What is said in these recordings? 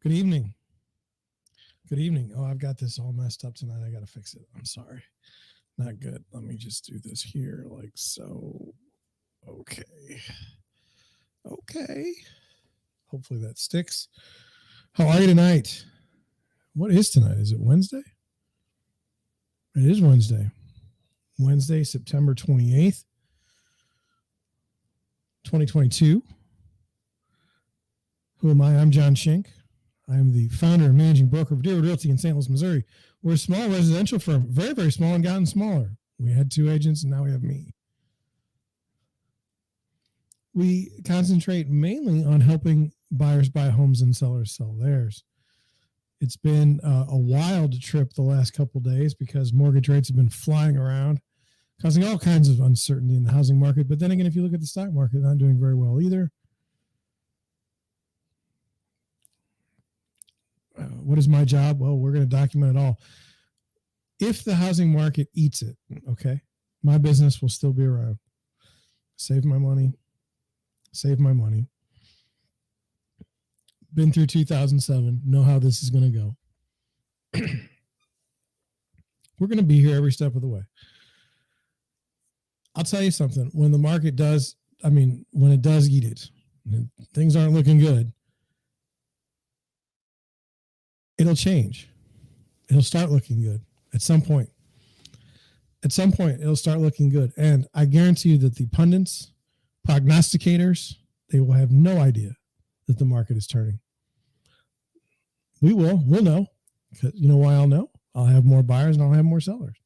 Good evening. Good evening. Oh, I've got this all messed up tonight. I got to fix it. I'm sorry. Not good. Let me just do this here like so. Okay. Okay. Hopefully that sticks. How are you tonight? What is tonight? Is it Wednesday? It is Wednesday. Wednesday, September 28th, 2022. Who am I? I'm John Schenk. I am the founder and managing broker of Deerwood Realty in St. Louis, Missouri. We're a small residential firm, very, very small and gotten smaller. We had 2 agents and now we have me. We concentrate mainly on helping buyers buy homes and sellers sell theirs. It's been a wild trip the last couple of days because mortgage rates have been flying around, causing all kinds of uncertainty in the housing market. But then again, if you look at the stock market, not doing very well either. What is my job? Well, we're going to document it all. If the housing market eats it, okay, my business will still be around. Save my money. Been through 2007. Know how this is going to go. We're going to be here every step of the way. I'll tell you something. When the market does, when it does eat it, things aren't looking good, it'll change. It'll start looking good at some point. At some point, it'll start looking good. And I guarantee you that the pundits, prognosticators, they will have no idea that the market is turning. We'll know. Because you know why I'll know? I'll have more buyers and I'll have more sellers.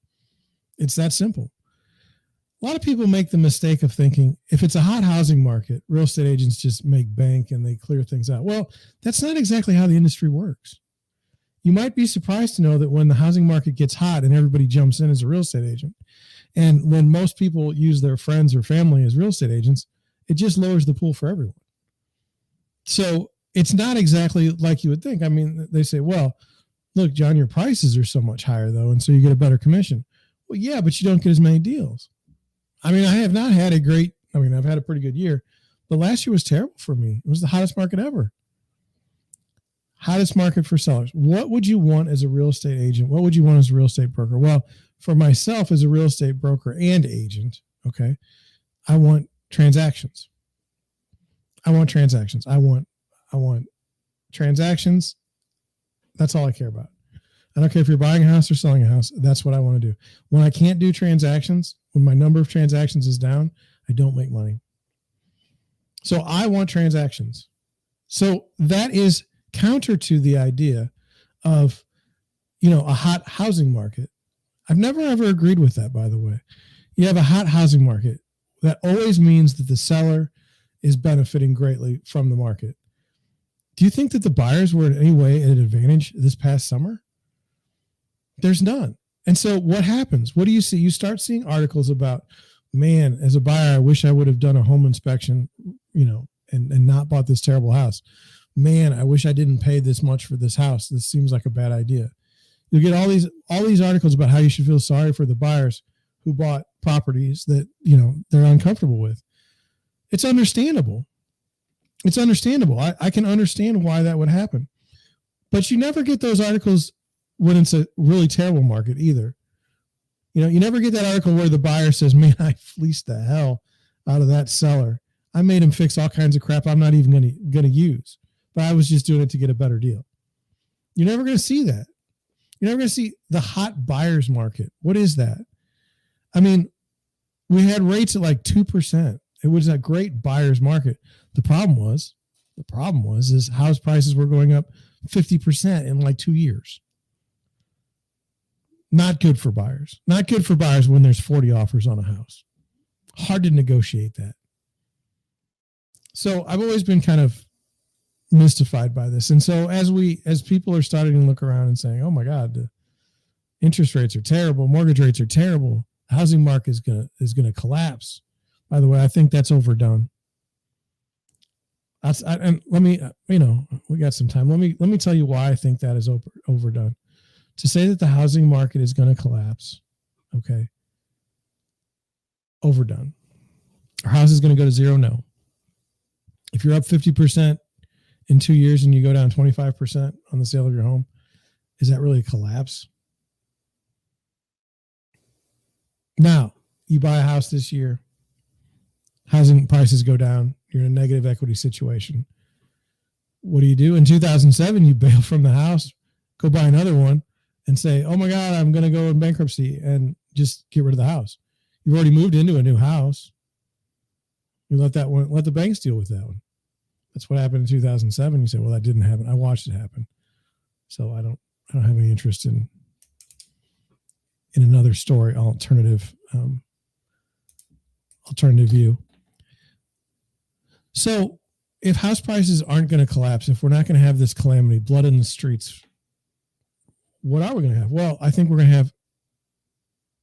It's that simple. A lot of people make the mistake of thinking if it's a hot housing market, real estate agents just make bank and they clear things out. Well, that's not exactly how the industry works. You might be surprised to know that when the housing market gets hot and everybody jumps in as a real estate agent, and when most people use their friends or family as real estate agents, it just lowers the pool for everyone. So it's not exactly like you would think. They say, well, look, John, your prices are so much higher, though, and so you get a better commission. Well, yeah, but you don't get as many deals. I have not had a great, I've had a pretty good year, but last year was terrible for me. It was the hottest market ever. Hottest market for sellers. What would you want as a real estate agent? What would you want as a real estate broker? Well, for myself as a real estate broker and agent, okay, I want transactions. I want transactions. That's all I care about. I don't care if you're buying a house or selling a house. That's what I want to do. When I can't do transactions, when my number of transactions is down, I don't make money. So I want transactions. So that is counter to the idea of, a hot housing market. I've never ever agreed with that, by the way. You have a hot housing market. That always means that the seller is benefiting greatly from the market. Do you think that the buyers were in any way at an advantage this past summer? There's none. And so what happens? What do you see? You start seeing articles about, man, as a buyer, I wish I would have done a home inspection, and not bought this terrible house. Man, I wish I didn't pay this much for this house. This seems like a bad idea. You'll get all these articles about how you should feel sorry for the buyers who bought properties that, they're uncomfortable with. It's understandable. I can understand why that would happen. But you never get those articles when it's a really terrible market either. You never get that article where the buyer says, man, I fleeced the hell out of that seller. I made him fix all kinds of crap I'm not even going to use. But I was just doing it to get a better deal. You're never going to see that. You're never going to see the hot buyer's market. What is that? We had rates at like 2%. It was a great buyer's market. The problem was house prices were going up 50% in like 2 years. Not good for buyers. Not good for buyers when there's 40 offers on a house. Hard to negotiate that. So I've always been kind of mystified by this. And so as people are starting to look around and saying, oh my God, the interest rates are terrible, mortgage rates are terrible, the housing market is gonna collapse. By the way, I think that's overdone. And let me, we got some time. Let me tell you why I think that is overdone. To say that the housing market is going to collapse, okay, overdone. Our house is going to go to zero, no. If you're up 50% in 2 years and you go down 25% on the sale of your home, is that really a collapse? Now, you buy a house this year, housing prices go down, you're in a negative equity situation. What do? In 2007, you bail from the house, go buy another one, and say, oh my God, I'm going to go in bankruptcy, and just get rid of the house. You've already moved into a new house. You let the banks deal with that one. That's what happened in 2007. You say, well, that didn't happen. I watched it happen. So I don't have any interest in another story, alternative view. So if house prices aren't going to collapse, if we're not going to have this calamity, blood in the streets, what are we going to have? Well, I think we're going to have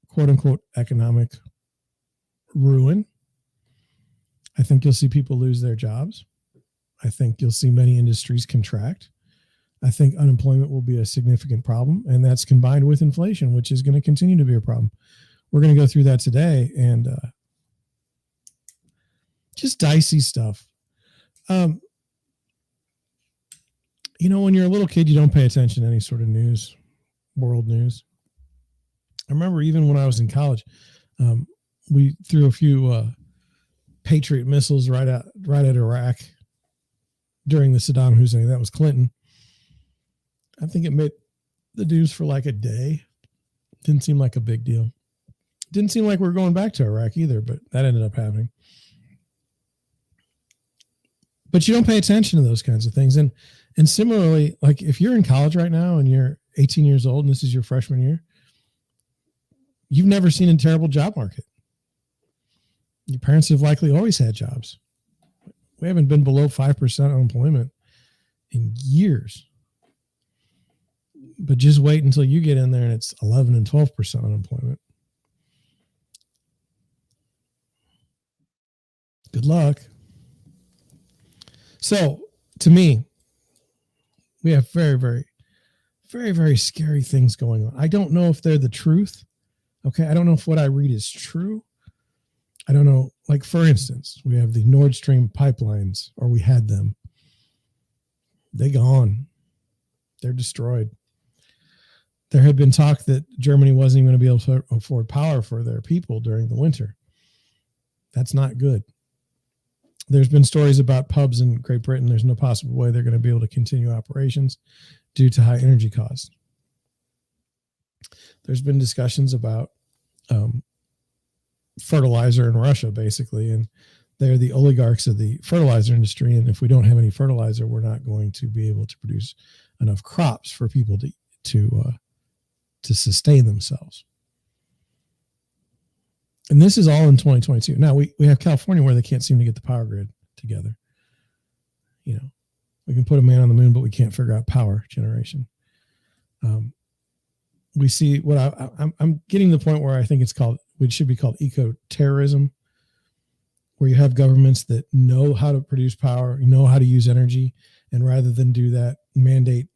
quote unquote economic ruin. I think you'll see people lose their jobs. I think you'll see many industries contract. I think unemployment will be a significant problem, and that's combined with inflation, which is going to continue to be a problem. We're going to go through that today, and just dicey stuff. When you're a little kid, you don't pay attention to any sort of news, world news. I remember even when I was in college, we threw a few Patriot missiles right at Iraq during the Saddam Hussein. That was Clinton. I think it made the news for like a day. Didn't seem like a big deal. Didn't seem like we were going back to Iraq either, but that ended up happening. But you don't pay attention to those kinds of things. And similarly, like if you're in college right now and you're 18 years old and this is your freshman year, you've never seen a terrible job market. Your parents have likely always had jobs. We haven't been below 5% unemployment in years. But just wait until you get in there and it's 11 and 12% unemployment. Good luck. So, to me, we have very, very, very, very scary things going on. I don't know if they're the truth. Okay. I don't know if what I read is true. I don't know. Like, for instance, we have the Nord Stream pipelines, or we had them. They're gone. They're destroyed. There had been talk that Germany wasn't even going to be able to afford power for their people during the winter. That's not good. There's been stories about pubs in Great Britain. There's no possible way they're going to be able to continue operations due to high energy costs. There's been discussions about fertilizer in Russia, basically, and they're the oligarchs of the fertilizer industry. And if we don't have any fertilizer, we're not going to be able to produce enough crops for people to sustain themselves. And this is all in 2022. Now we have California where they can't seem to get the power grid together. We can put a man on the moon, but we can't figure out power generation. We see what I'm getting to the point where I think it should be called eco-terrorism, where you have governments that know how to produce power, know how to use energy, and rather than do that, mandate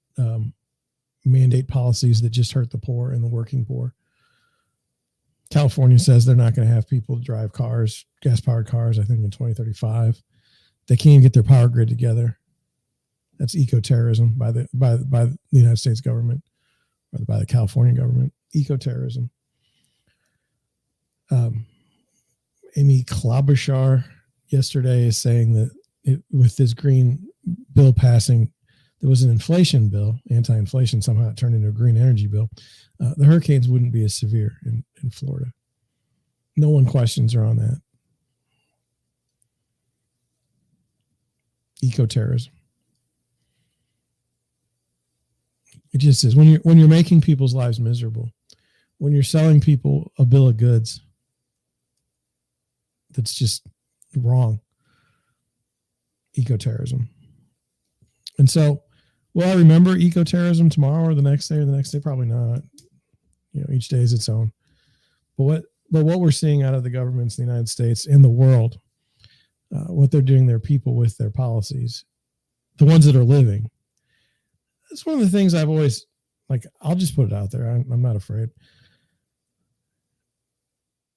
policies that just hurt the poor and the working poor. California says they're not going to have people drive cars, gas-powered cars, I think in 2035. They can't even get their power grid together. That's eco-terrorism by the United States government, or by the California government. Eco-terrorism. Amy Klobuchar yesterday is saying that with this green bill passing, there was an inflation bill, anti-inflation, somehow it turned into a green energy bill. The hurricanes wouldn't be as severe in Florida. No one questions her on that. Eco-terrorism. It just is. When you're making people's lives miserable, when you're selling people a bill of goods that's just wrong. Eco-terrorism. And so, will I remember eco-terrorism tomorrow or the next day? Probably not. Each day is its own. But what we're seeing out of the governments in the United States and the world, what they're doing their people with their policies, the ones that are living, it's one of the things I've always, I'll just put it out there. I'm not afraid.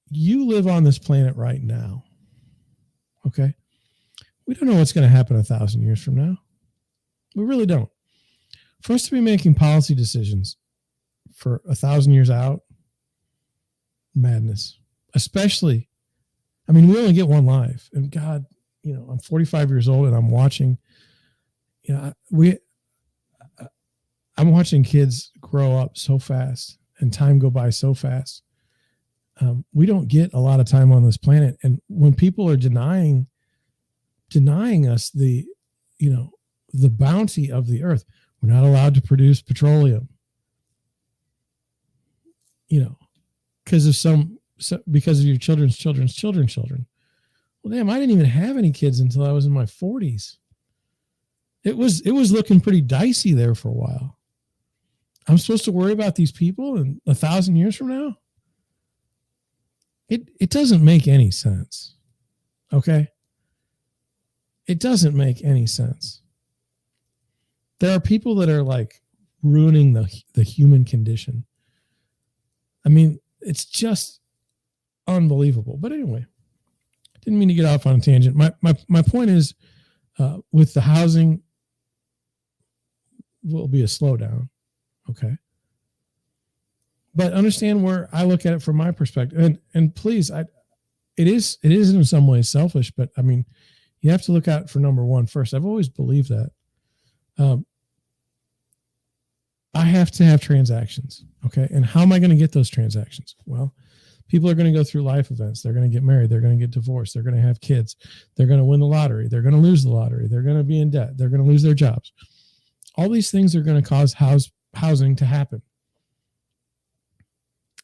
You live on this planet right now. Okay? We don't know what's going to happen 1,000 years from now. We really don't. For us to be making policy decisions for 1,000 years out, madness. Especially, I mean, we only get one life. And God, I'm 45 years old and I'm watching, I'm watching kids grow up so fast and time go by so fast. We don't get a lot of time on this planet. And when people are denying us the bounty of the earth, we're not allowed to produce petroleum, because because of your children's children. Well, damn, I didn't even have any kids until I was in my 40s. It was looking pretty dicey there for a while. I'm supposed to worry about these people in 1,000 years from now? It doesn't make any sense. Okay? It doesn't make any sense. There are people that are like ruining the human condition. I mean, it's just unbelievable. But anyway, didn't mean to get off on a tangent. My point is, with the housing, will be a slowdown. Okay. But understand where I look at it from my perspective. And please, it is in some ways selfish, but I mean, you have to look out for number one first. I've always believed that. I have to have transactions. Okay. And how am I going to get those transactions? Well, people are going to go through life events. They're going to get married. They're going to get divorced. They're going to have kids. They're going to win the lottery. They're going to lose the lottery. They're going to be in debt. They're going to lose their jobs. All these things are going to cause housing to happen.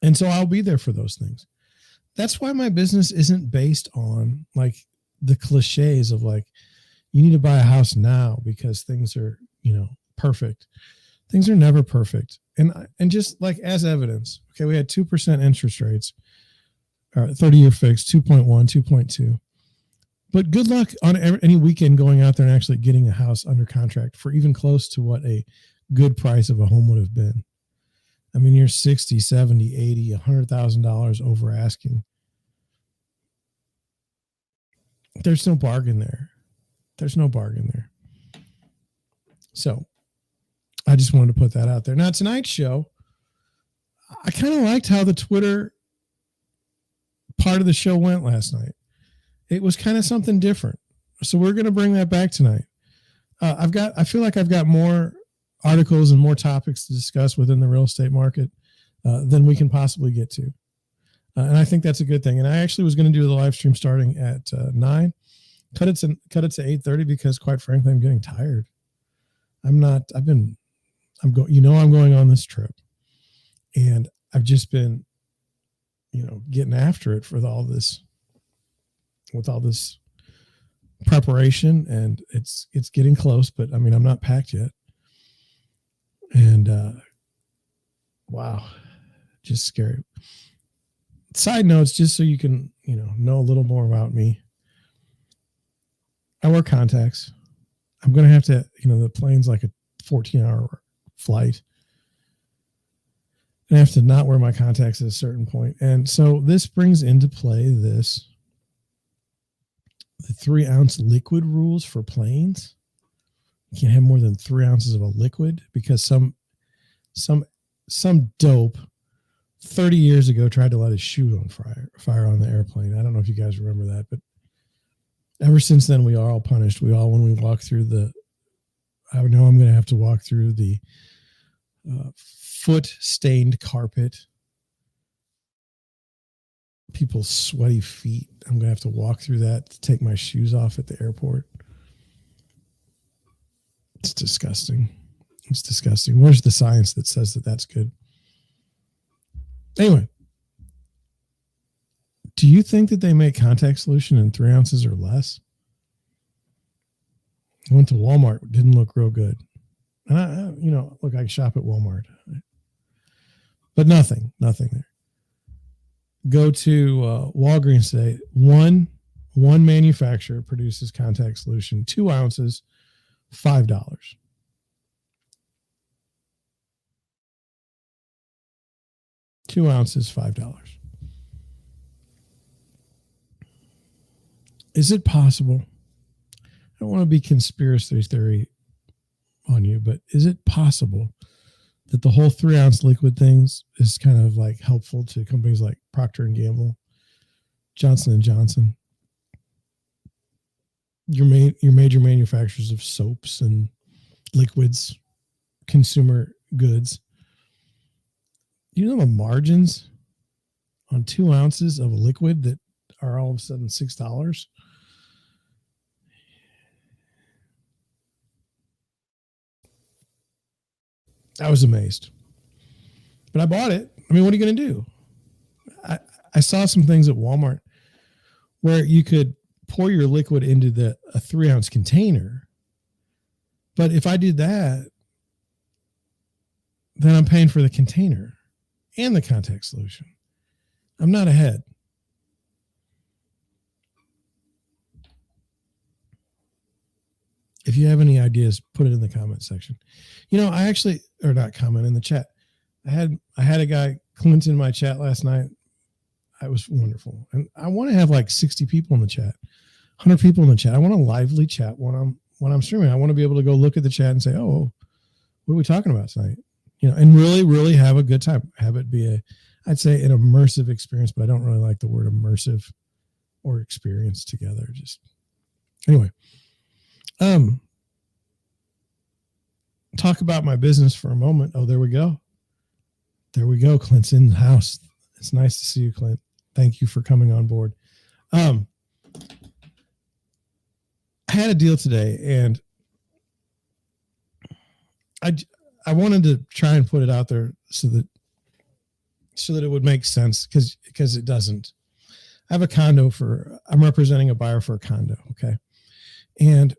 And so I'll be there for those things. That's why my business isn't based on like the cliches of like, you need to buy a house now because things are, perfect. Things are never perfect. And just like as evidence, okay, we had 2% interest rates, 30-year fixed, 2.1, 2.2. But good luck on any weekend going out there and actually getting a house under contract for even close to what a good price of a home would have been. I mean, you're 60, 70, 80, $100,000 over asking. There's no bargain there. There's no bargain there. So I just wanted to put that out there. Now, tonight's show, I kind of liked how the Twitter part of the show went last night. It was kind of something different. So we're going to bring that back tonight. I feel like I've got more articles and more topics to discuss within the real estate market than we can possibly get to. And I think that's a good thing. And I actually was going to do the live stream starting at 9, cut it to 8:30 because quite frankly, I'm getting tired. I'm going on this trip and I've just been, getting after it with all this preparation, and it's getting close, but I mean, I'm not packed yet. And, wow, just scary. Side notes, just so you can, know a little more about me. I wear contacts. I'm going to have to, the plane's like a 14-hour flight. And I have to not wear my contacts at a certain point. And so this brings into play the 3-ounce liquid rules for planes. You can't have more than 3 ounces of a liquid because some dope 30 years ago tried to light a shoe on fire on the airplane. I don't know if you guys remember that, but ever since then we are all punished. When we walk through I know I'm going to have to walk through the foot stained carpet, people's sweaty feet. I'm going to have to walk through that to take my shoes off at the airport. It's disgusting. It's disgusting. Where's the science that says that that's good? Anyway, do you think that they make contact solution in 3 ounces or less? I went to Walmart. It didn't look real good. And I shop at Walmart, but nothing there. Go to Walgreens today. One manufacturer produces contact solution, 2 ounces, $5. $2 ounces, $5. Is it possible? I don't want to be conspiracy theory on you, but is it possible that the whole 3-ounce liquid things is kind of like helpful to companies like Procter and Gamble, Johnson and Johnson, your major manufacturers of soaps and liquids, consumer goods? You know the margins on 2 ounces of a liquid that are all of a sudden $6? I was amazed. But I bought it. I mean, what are you going to do? I saw some things at Walmart where you could pour your liquid into a 3-ounce container. But if I did that, then I'm paying for the container and the contact solution. I'm not ahead. If you have any ideas, put it in the comment section. I actually, or not comment, in the chat. I had a guy, Clint, in my chat last night. It was wonderful. And I want to have like 60 people in the chat, 100 people in the chat. I want a lively chat when I'm streaming. I want to be able to go look at the chat and say, oh, what are we talking about tonight? And really, really have a good time. Have it be I'd say an immersive experience, but I don't really like the word immersive or experience together. Just anyway. Talk about my business for a moment. Oh, there we go. Clint's in the house. It's nice to see you, Clint. Thank you for coming on board. I had a deal today, and I wanted to try and put it out there so that it would make sense, because it doesn't. I have a condo I'm representing a buyer for a condo. Okay. And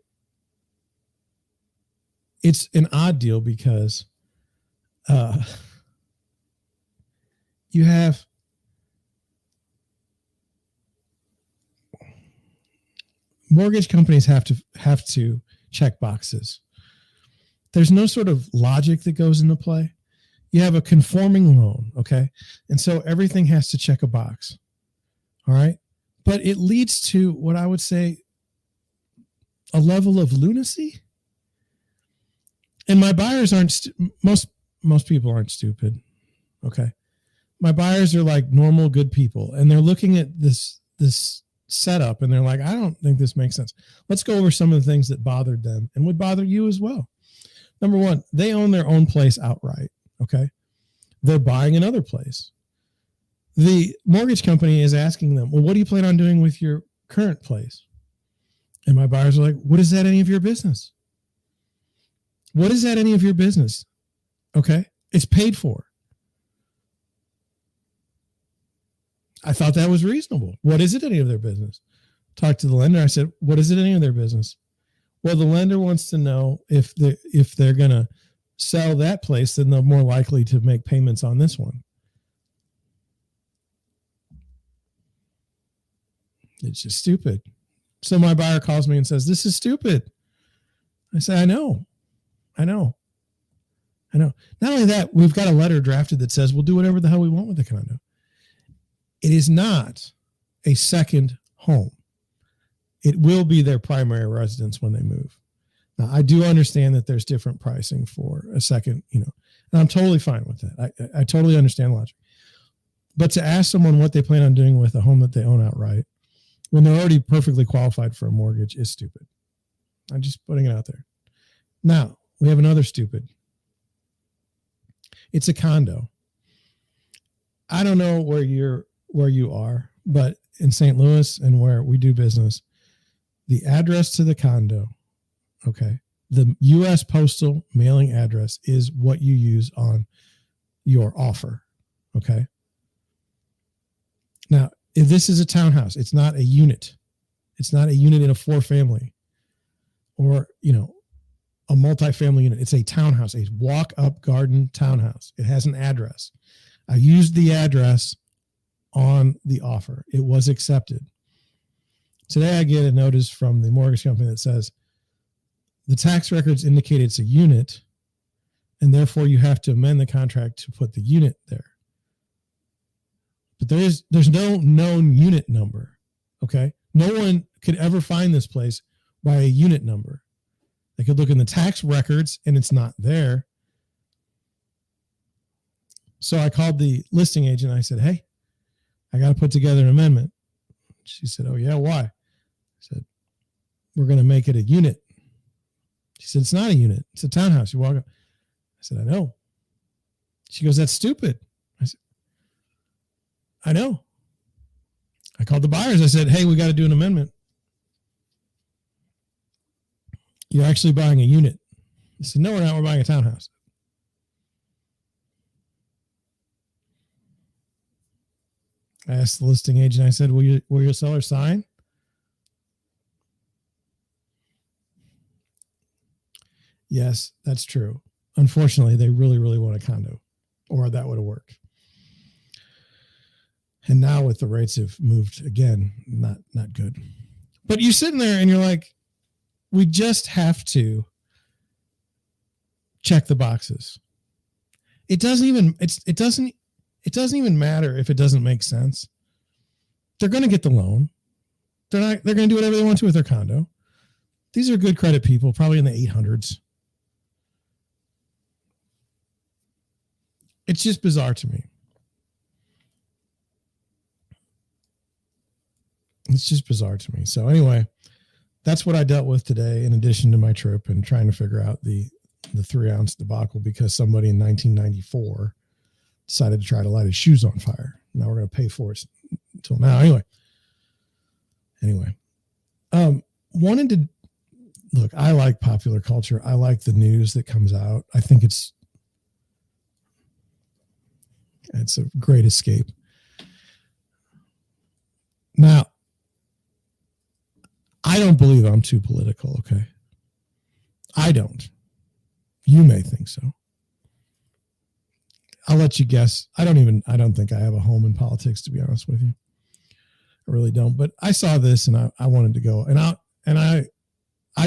it's an odd deal because you have mortgage companies have to check boxes. There's no sort of logic that goes into play. You have a conforming loan, okay? And so everything has to check a box, all right? But it leads to what I would say a level of lunacy. And my buyers aren't, most people aren't stupid, okay? My buyers are like normal, good people, and they're looking at this setup, and they're like, I don't think this makes sense. Let's go over some of the things that bothered them and would bother you as well. Number one, they own their own place outright, okay? They're buying another place. The mortgage company is asking them, well, what do you plan on doing with your current place? And my buyers are like, what is that any of your business? What is that any of your business? Okay? It's paid for. I thought that was reasonable. What is it any of their business? Talked to the lender. I said, what is it any of their business? Well, the lender wants to know if they're going to sell that place, then they're more likely to make payments on this one. It's just stupid. So my buyer calls me and says, this is stupid. I say, I know. Not only that, we've got a letter drafted that says we'll do whatever the hell we want with the condo. It is not a second home. It will be their primary residence when they move. Now, I do understand that there's different pricing for a second, and I'm totally fine with that. I totally understand logic. But to ask someone what they plan on doing with a home that they own outright when they're already perfectly qualified for a mortgage is stupid. I'm just putting it out there. Now, we have another stupid. It's a condo. I don't know where you are, but in St. Louis and where we do business, the address to the condo, okay, the U.S. postal mailing address is what you use on your offer, okay? Now, if this is a townhouse, it's not a unit. It's not a unit in a 4-family or, a multifamily unit. It's a townhouse, a walk-up garden townhouse. It has an address. I used the address on the offer. It was accepted. Today, I get a notice from the mortgage company that says the tax records indicate it's a unit, and therefore you have to amend the contract to put the unit there. But there's no known unit number, okay? No one could ever find this place by a unit number. They could look in the tax records and it's not there. So I called the listing agent. I said, hey, I got to put together an amendment. She said, oh, yeah, why? I said, we're going to make it a unit. She said, it's not a unit. It's a townhouse. You walk up. I said, I know. She goes, that's stupid. I said, I know. I called the buyers. I said, hey, we got to do an amendment. You're actually buying a unit. I said, no, we're not. We're buying a townhouse. I asked the listing agent, I said, will your seller sign? Yes, that's true. Unfortunately, they really, really want a condo, or that would have worked. And now with the rates have moved again, not good. But you're sitting there and you're like, we just have to check the boxes. It doesn't even matter if it doesn't make sense. They're going to get the loan. They're going to do whatever they want to with their condo. These are good credit people, probably in the 800s. It's just bizarre to me. It's just bizarre to me. So anyway, that's what I dealt with today, in addition to my trip and trying to figure out the 3-ounce debacle, because somebody in 1994 decided to try to light his shoes on fire. Now we're going to pay for it until now. Anyway, wanted to look, I like popular culture. I like the news that comes out. I think it's a great escape. Now, I don't believe I'm too political, okay? I don't. You may think so. I'll let you guess. I don't think I have a home in politics, to be honest with you. I really don't. But I saw this and I wanted to go. And I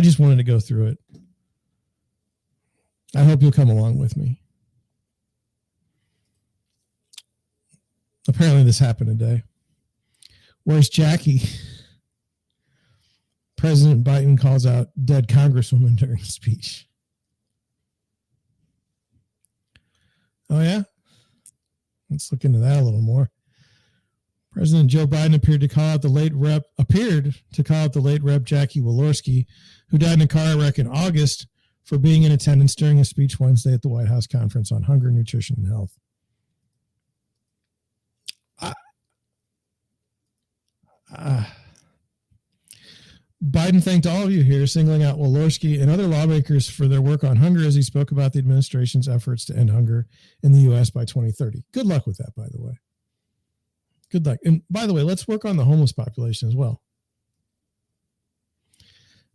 just wanted to go through it. I hope you'll come along with me. Apparently this happened today. Where's Jackie? President Biden calls out dead congresswoman during speech. Oh, yeah? Let's look into that a little more. President Joe Biden appeared to call out the late Rep. Jackie Walorski, who died in a car wreck in August, for being in attendance during a speech Wednesday at the White House Conference on Hunger, Nutrition, and Health. Biden thanked all of you here, singling out Walorski and other lawmakers for their work on hunger as he spoke about the administration's efforts to end hunger in the U.S. by 2030. Good luck with that, by the way. Good luck. And by the way, let's work on the homeless population as well.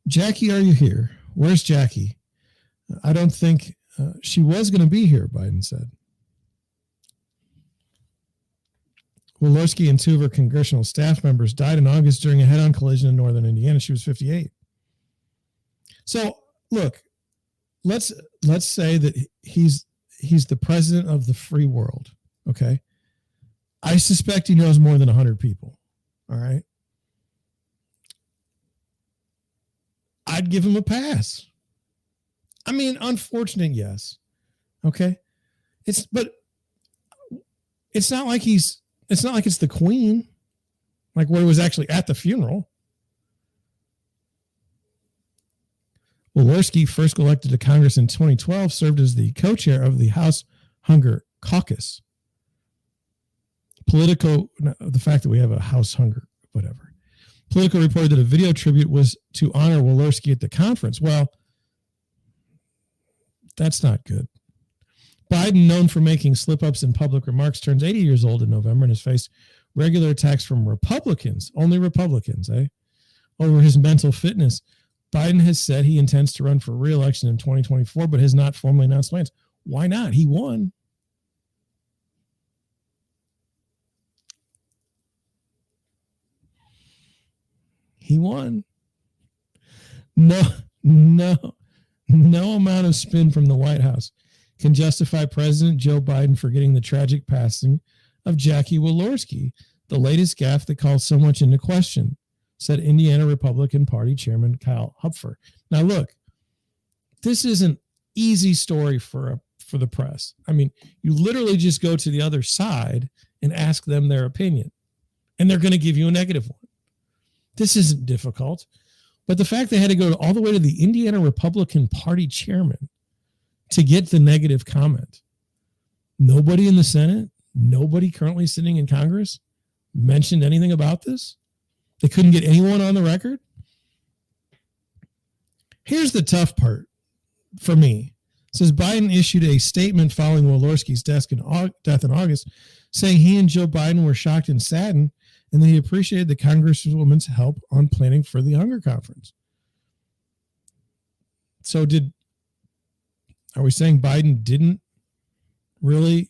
Jackie, are you here? Where's Jackie? I don't think she was going to be here, Biden said. Walorski and 2 of her congressional staff members died in August during a head-on collision in northern Indiana. She was 58. So, look, let's say that he's the president of the free world, okay? I suspect he knows more than 100 people, all right? I'd give him a pass. I mean, unfortunate, yes, okay? But it's not like it's the Queen, like where he was actually at the funeral. Walorski, first elected to Congress in 2012, served as the co-chair of the House Hunger Caucus. The fact that we have a House Hunger, whatever. Politico reported that a video tribute was to honor Walorski at the conference. Well, that's not good. Biden, known for making slip-ups in public remarks, turns 80 years old in November and has faced regular attacks from Republicans, only Republicans, over his mental fitness. Biden has said he intends to run for re-election in 2024, but has not formally announced plans. Why not? He won. He won. No amount of spin from the White House can justify President Joe Biden forgetting the tragic passing of Jackie Walorski, the latest gaffe that calls so much into question, said Indiana Republican Party Chairman Kyle Hupfer. Now, look, this is an easy story for the press. I mean, you literally just go to the other side and ask them their opinion, and they're going to give you a negative one. This isn't difficult. But the fact they had to go all the way to the Indiana Republican Party chairman to get the negative comment. Nobody in the Senate, nobody currently sitting in Congress mentioned anything about this. They couldn't get anyone on the record. Here's the tough part for me. It says Biden issued a statement following Walorski's death in August, saying he and Joe Biden were shocked and saddened, and that he appreciated the Congresswoman's help on planning for the hunger conference. So are we saying Biden didn't really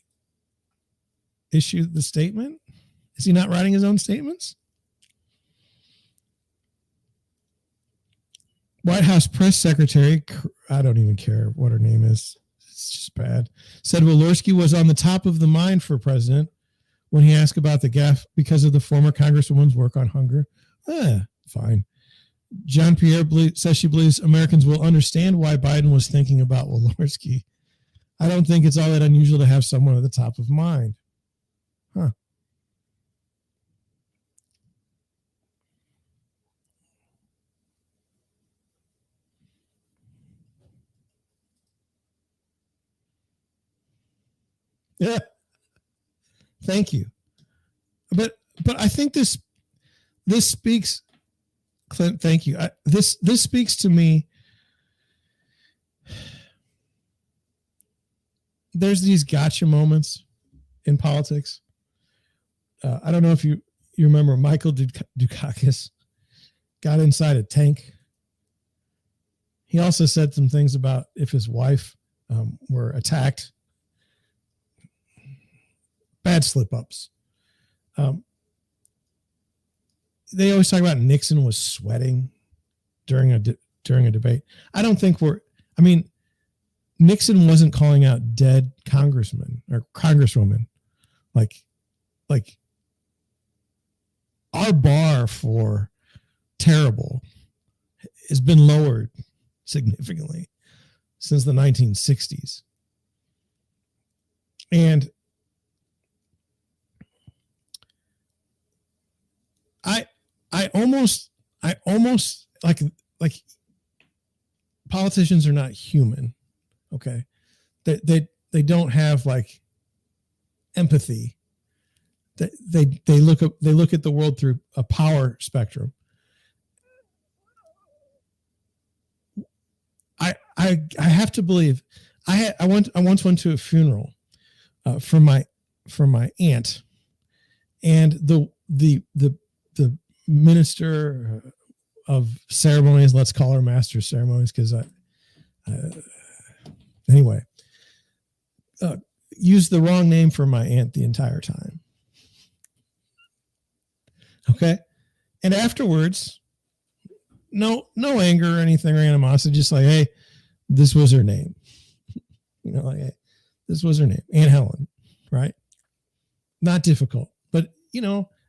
issue the statement? Is he not writing his own statements? White House press secretary, I don't even care what her name is, it's just bad, said Walorski was on the top of the mind for president when he asked about the gaffe because of the former Congresswoman's work on hunger. Fine. John Pierre says she believes Americans will understand why Biden was thinking about Walorski. I don't think it's all that unusual to have someone at the top of mind. Huh. Yeah. Thank you. But I think this speaks, Clint, thank you. This speaks to me. There's these gotcha moments in politics. I don't know if you remember Michael Dukakis got inside a tank. He also said some things about if his wife were attacked. Bad slip-ups. They always talk about Nixon was sweating during a debate. I don't think Nixon wasn't calling out dead congressmen or congresswomen. Like our bar for terrible has been lowered significantly since the 1960s. And I almost like politicians are not human. Okay. They don't have like empathy. They look at the world through a power spectrum. I have to believe I once went to a funeral for my aunt, and the minister of ceremonies, let's call her master of ceremonies, because anyway, used the wrong name for my aunt the entire time. Okay. And afterwards, no anger or anything or animosity, just like, hey, this was her name. Like, hey, this was her name, Aunt Helen, right? Not difficult. But,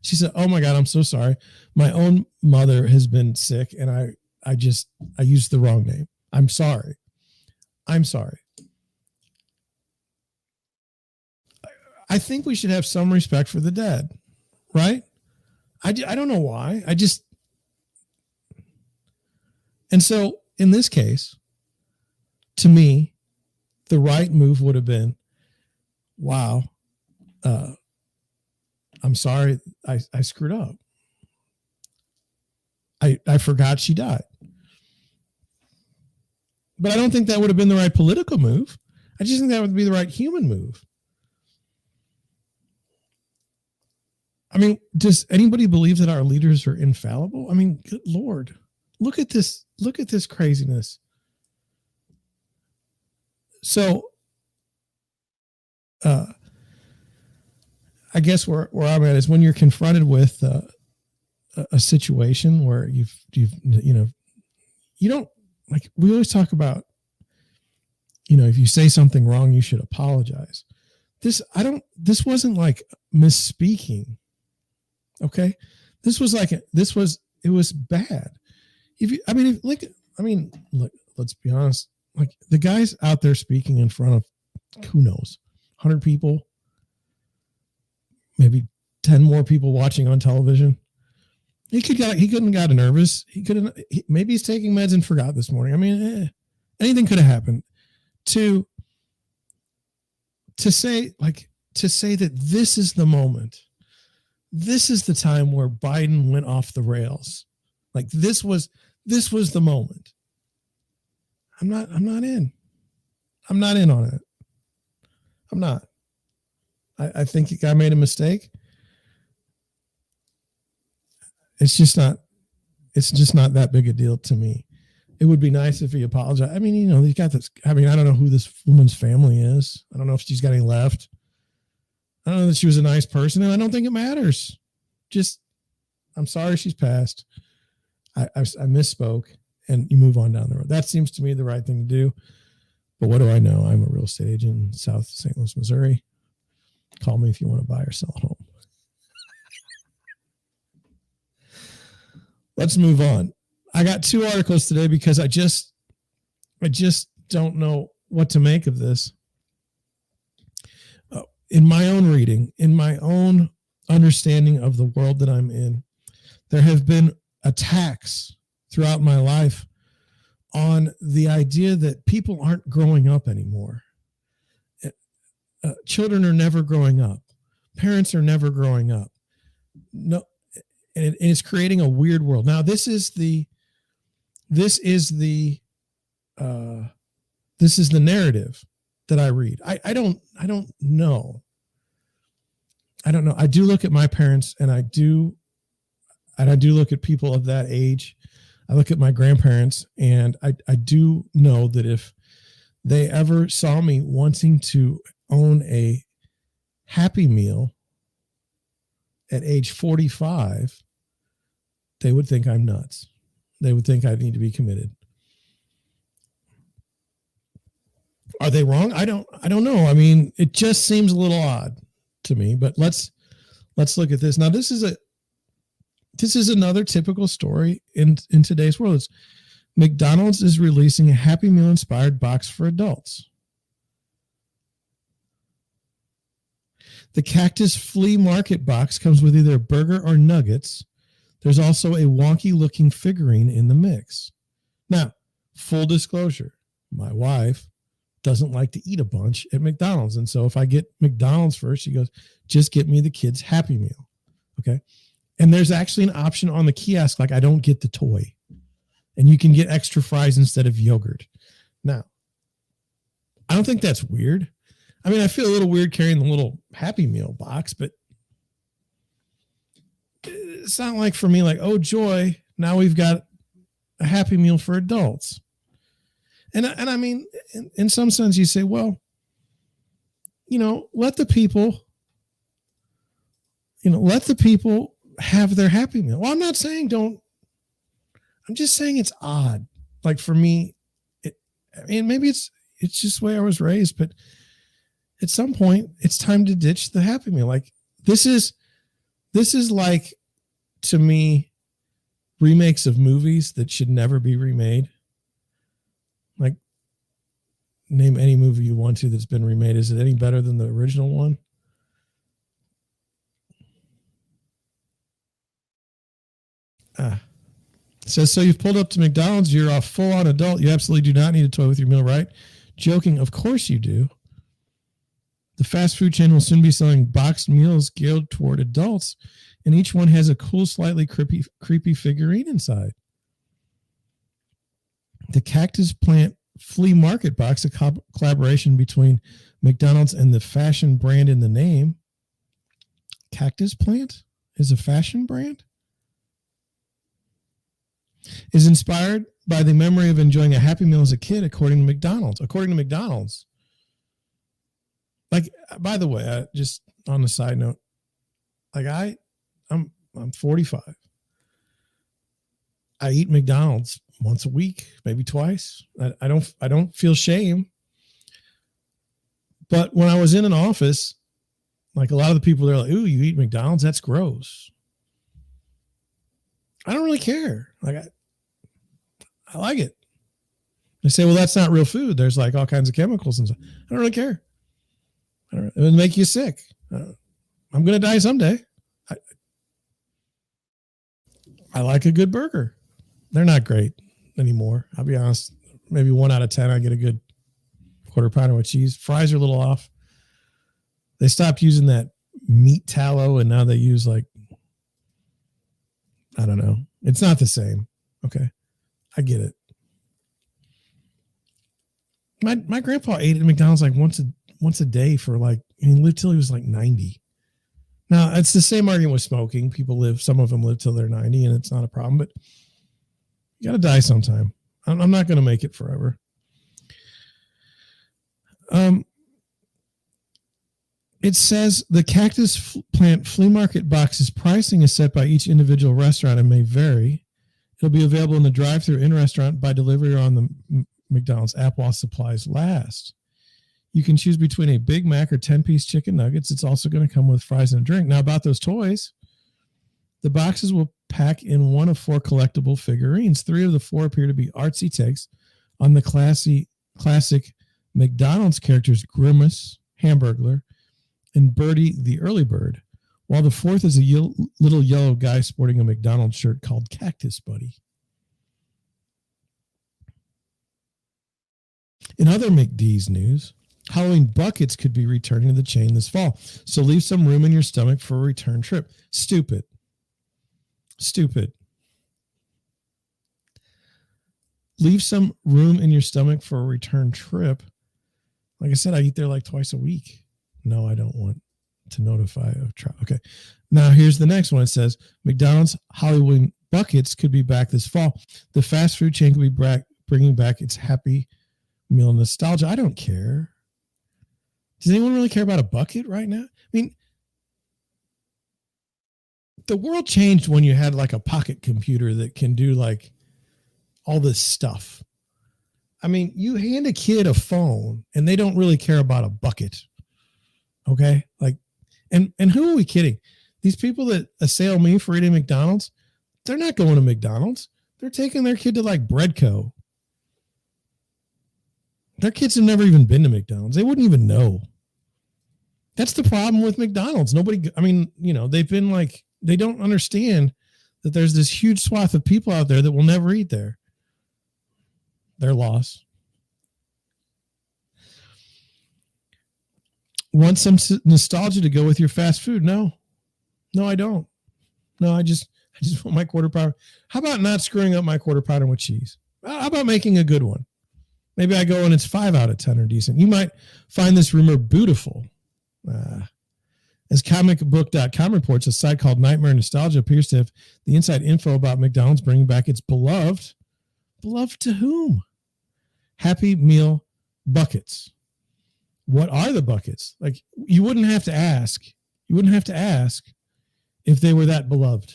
she said, oh my God, I'm so sorry. My own mother has been sick and I used the wrong name. I'm sorry. I think we should have some respect for the dead, right? I don't know why. And so in this case, to me, the right move would have been, wow, I'm sorry, I screwed up. I forgot she died. But I don't think that would have been the right political move. I just think that would be the right human move. I mean, does anybody believe that our leaders are infallible? I mean, good Lord, look at this craziness. So, I guess where I'm at is when you're confronted with a situation where you don't, like, we always talk about, if you say something wrong, you should apologize. This wasn't like misspeaking. Okay. It was bad. Look, let's be honest. Like the guy's out there speaking in front of, who knows, 100 people, maybe 10 more people watching on television. He couldn't have gotten nervous. Maybe he's taking meds and forgot this morning. I mean, anything could have happened. To say that this is the moment, this is the time where Biden went off the rails. Like this was the moment. I'm not in. I'm not in on it. I'm not. I think the guy made a mistake. It's just not that big a deal to me. It would be nice if he apologized. I mean, he's got this. I mean, I don't know who this woman's family is. I don't know if she's got any left. I don't know that she was a nice person, and I don't think it matters. Just, I'm sorry she's passed. I misspoke, and you move on down the road. That seems to me the right thing to do. But what do I know? I'm a real estate agent in South St. Louis, Missouri. Call me if you want to buy or sell a home. Let's move on. I got 2 articles today because I just don't know what to make of this. In my own reading, in my own understanding of the world that I'm in, there have been attacks throughout my life on the idea that people aren't growing up anymore. Children are never growing up. Parents are never growing up. No, and it's creating a weird world. Now, this is the narrative that I read. I don't know. I don't know. I do look at my parents, and I do look at people of that age. I look at my grandparents, and I do know that if they ever saw me wanting to own a Happy Meal at age 45, they would think I'm nuts. They would think I need to be committed. Are they wrong? I don't know. I mean, it just seems a little odd to me, but let's look at this. Now, this is another typical story in today's world. It's McDonald's is releasing a Happy Meal inspired box for adults. The Cactus Flea Market box comes with either a burger or nuggets. There's also a wonky looking figurine in the mix. Now, full disclosure, my wife doesn't like to eat a bunch at McDonald's. And so if I get McDonald's first, she goes, just get me the kids' Happy Meal. Okay. And there's actually an option on the kiosk, like I don't get the toy. And you can get extra fries instead of yogurt. Now, I don't think that's weird. I mean, I feel a little weird carrying the little Happy Meal box, but it's not like for me, like, oh, joy, now we've got a Happy Meal for adults. And I mean, in some sense, you say, well, let the people have their Happy Meal. Well, I'm not saying don't. I'm just saying it's odd. Like for me, maybe it's just the way I was raised, but at some point it's time to ditch the Happy Meal. Like this is like, to me, remakes of movies that should never be remade. Like, name any movie you want to that's been remade. Is it any better than the original one? Says, so you've pulled up to McDonald's. You're a full-on adult. You absolutely do not need a toy with your meal, right? Joking. Of course you do. The fast food chain will soon be selling boxed meals geared toward adults, and each one has a cool, slightly creepy figurine inside. The Cactus Plant Flea Market box, a collaboration between McDonald's and the fashion brand in the name. Cactus Plant is a fashion brand? Is inspired by the memory of enjoying a Happy Meal as a kid, according to McDonald's. Like, by the way, just on a side note, like I'm 45. I eat McDonald's once a week, maybe twice. I don't feel shame. But when I was in an office, like a lot of the people, they're like, ooh, you eat McDonald's? That's gross. I don't really care. Like I like it. They say, well, that's not real food. There's like all kinds of chemicals and stuff. I don't really care. It would make you sick. I'm going to die someday. I like a good burger. They're not great anymore. I'll be honest. Maybe 1 out of 10, I get a good quarter pounder with cheese. Fries are a little off. They stopped using that meat tallow, and now they use like, I don't know. It's not the same. Okay. I get it. My grandpa ate at McDonald's like once a day for like, and he lived till he was like 90. Now, it's the same argument with smoking. Some of them live till they're 90, and it's not a problem, but you got to die sometime. I'm not going to make it forever. It says the Cactus Plant Flea Market box's pricing is set by each individual restaurant and may vary. It'll be available in the drive-thru, in-restaurant, by delivery, or on the McDonald's app while supplies last. You can choose between a Big Mac or 10-piece chicken nuggets. It's also going to come with fries and a drink. Now, about those toys, the boxes will pack in 1 of 4 collectible figurines. 3 of the 4 appear to be artsy takes on the classic McDonald's characters Grimace, Hamburglar, and Birdie the Early Bird, while the 4th is a little yellow guy sporting a McDonald's shirt called Cactus Buddy. In other McD's news, Halloween buckets could be returning to the chain this fall, so leave some room in your stomach for a return trip. Stupid. Leave some room in your stomach for a return trip. Like I said, I eat there like twice a week. No, I don't want to notify of travel. Okay. Now here's the next one. It says McDonald's Halloween buckets could be back this fall. The fast food chain could be bringing back its Happy Meal nostalgia. I don't care. Does anyone really care about a bucket right now? I mean, the world changed when you had like a pocket computer that can do like all this stuff. I mean, you hand a kid a phone and they don't really care about a bucket. Okay. Like, and who are we kidding? These people that assail me for eating McDonald's, they're not going to McDonald's. They're taking their kid to like Breadco. Their kids have never even been to McDonald's. They wouldn't even know. That's the problem with McDonald's. They've been like, they don't understand that there's this huge swath of people out there that will never eat there. Their loss. Want some nostalgia to go with your fast food? No, I don't. No, I just want my quarter pounder. How about not screwing up my quarter pounder with cheese? How about making a good one? Maybe I go and it's 5 out of 10 or decent. You might find this rumor beautiful. As comicbook.com reports, a site called Nightmare Nostalgia appears to have the inside info about McDonald's bringing back its beloved to whom? Happy Meal buckets. What are the buckets? Like, you wouldn't have to ask. You wouldn't have to ask if they were that beloved.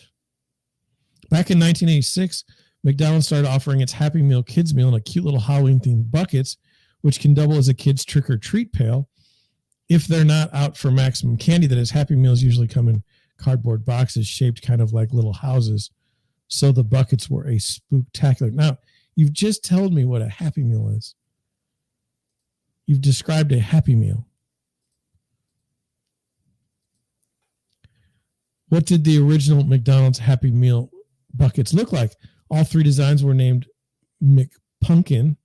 Back in 1986, McDonald's started offering its Happy Meal kids meal in a cute little Halloween-themed buckets, which can double as a kid's trick-or-treat pail if they're not out for maximum candy. That is, Happy Meals usually come in cardboard boxes shaped kind of like little houses, so the buckets were a spooktacular. Now, you've just told me what a Happy Meal is. You've described a Happy Meal. What did the original McDonald's Happy Meal buckets look like? All 3 designs were named McPumpkin,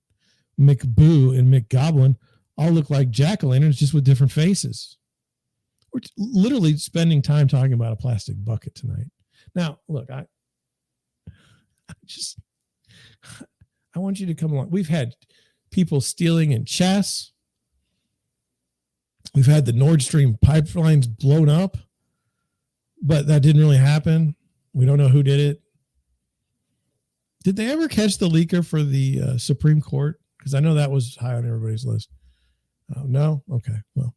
McBoo, and McGoblin. All look like jack-o'-lanterns, just with different faces. We're literally spending time talking about a plastic bucket tonight. Now, look, I want you to come along. We've had people stealing in chess. We've had the Nord Stream pipelines blown up, but that didn't really happen. We don't know who did it. Did they ever catch the leaker for the Supreme Court? Because I know that was high on everybody's list. No? Okay. Well,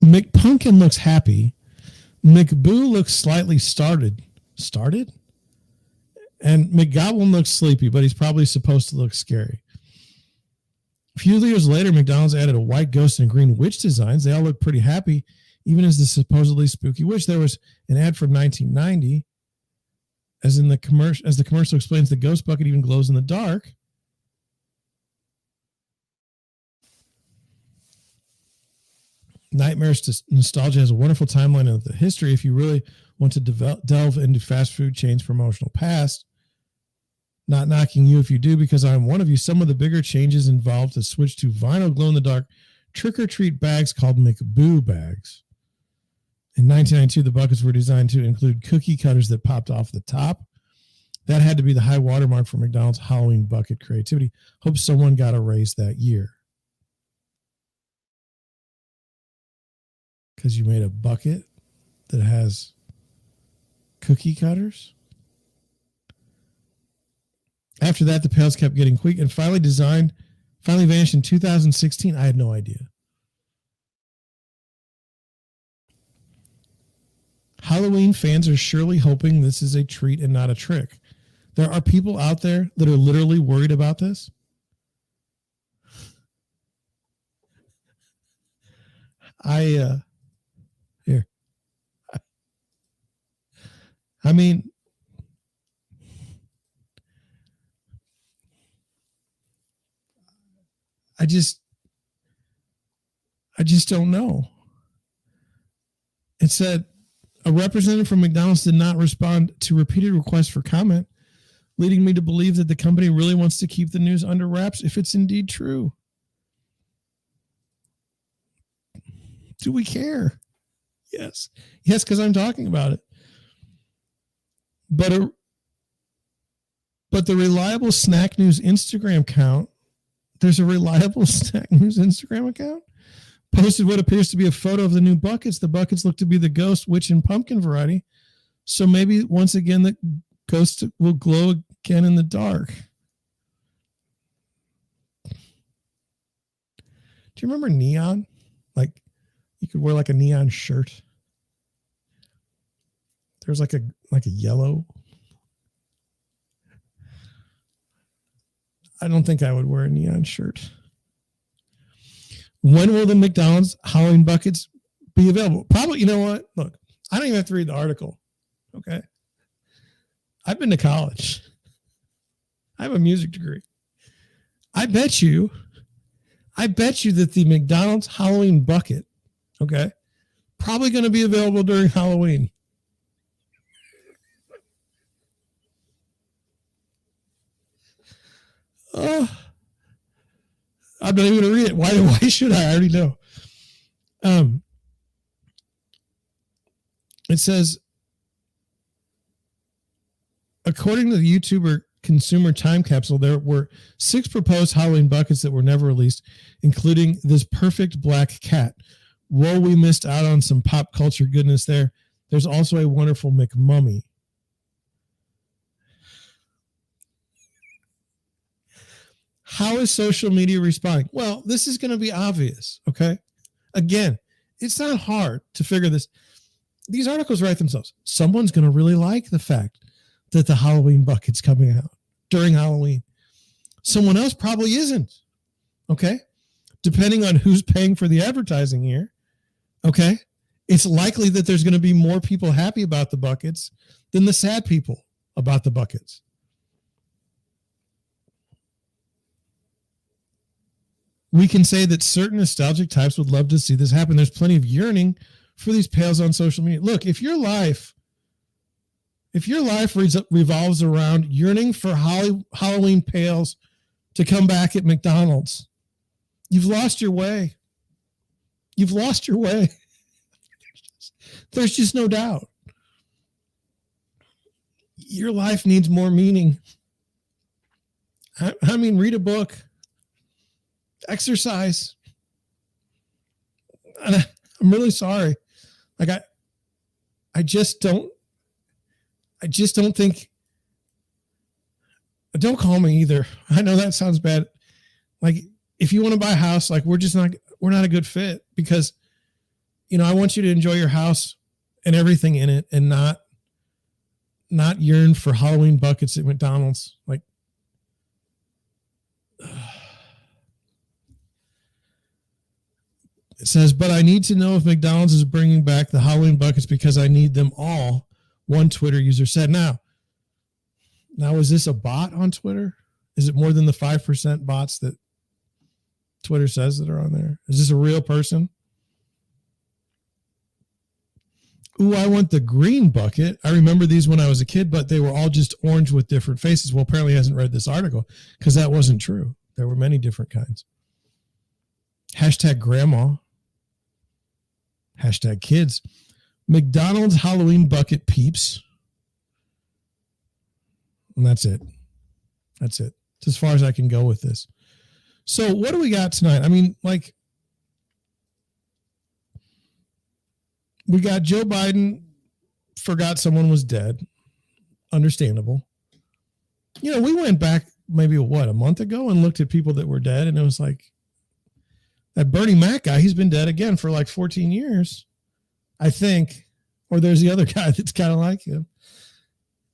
McPumpkin looks happy. McBoo looks slightly started? And McGoblin looks sleepy, but he's probably supposed to look scary. A few years later, McDonald's added a white ghost and green witch designs. They all look pretty happy, even as the supposedly spooky witch. There was an ad from 1990 as the commercial explains, the ghost bucket even glows in the dark. Nightmares Nostalgia has a wonderful timeline of the history if you really want to delve into fast food chains' promotional past. Not knocking you if you do, because I'm one of you. Some of the bigger changes involved a switch to vinyl glow-in-the-dark trick-or-treat bags called McBoo bags. In 1992, the buckets were designed to include cookie cutters that popped off the top. That had to be the high watermark for McDonald's Halloween bucket creativity. Hope someone got a raise that year. Because you made a bucket that has cookie cutters. After that, the pails kept getting tweaked and finally vanished in 2016. I had no idea. Halloween fans are surely hoping this is a treat and not a trick. There are people out there that are literally worried about this. Here. I mean, I just don't know. It said a representative from McDonald's did not respond to repeated requests for comment, leading me to believe that the company really wants to keep the news under wraps if it's indeed true. Do we care? Yes. Yes, because I'm talking about it. But the reliable Snack News Instagram account, there's a reliable Snack News Instagram account, posted what appears to be a photo of the new buckets. The buckets look to be the ghost, witch, and pumpkin variety. So maybe once again, the ghost will glow again in the dark. Do you remember neon? Like you could wear like a neon shirt. There's like a yellow. I don't think I would wear a neon shirt. When will the McDonald's Halloween buckets be available? Probably, you know what? Look, I don't even have to read the article. Okay. I've been to college. I have a music degree. I bet you that the McDonald's Halloween bucket, okay, probably going to be available during Halloween. Oh, I'm not even going to read it. Why should I? I already know. It says, according to the YouTuber Consumer Time Capsule, there were 6 proposed Halloween buckets that were never released, including this perfect black cat. Whoa, we missed out on some pop culture goodness there. There's also a wonderful McMummy. How is social media responding? Well, this is going to be obvious, okay? Again, it's not hard to figure this. These articles write themselves. Someone's going to really like the fact that the Halloween bucket's coming out during Halloween. Someone else probably isn't, okay? Depending on who's paying for the advertising here, okay? It's likely that there's going to be more people happy about the buckets than the sad people about the buckets. We can say that certain nostalgic types would love to see this happen. There's plenty of yearning for these pails on social media. Look, if your life revolves around yearning for Halloween pails to come back at McDonald's, you've lost your way. You've lost your way. There's just no doubt. Your life needs more meaning. I mean, read a book. Exercise. And I'm really sorry. Like I just don't think. Don't call me either. I know that sounds bad. Like if you want to buy a house, like we're not a good fit because, you know, I want you to enjoy your house and everything in it and not yearn for Halloween buckets at McDonald's. Like, it says, but I need to know if McDonald's is bringing back the Halloween buckets because I need them all, one Twitter user said. Now, Now, is this a bot on Twitter? Is it more than the 5% bots that Twitter says that are on there? Is this a real person? Ooh, I want the green bucket. I remember these when I was a kid, but they were all just orange with different faces. Well, apparently he hasn't read this article because that wasn't true. There were many different kinds. Hashtag grandma. Hashtag kids. McDonald's Halloween bucket peeps. And that's it. That's it. It's as far as I can go with this. So what do we got tonight? I mean, like, we got Joe Biden forgot someone was dead. Understandable. You know, we went back maybe, a month ago and looked at people that were dead, and it was like, that Bernie Mac guy, he's been dead again for like 14 years, I think. Or there's the other guy that's kind of like him.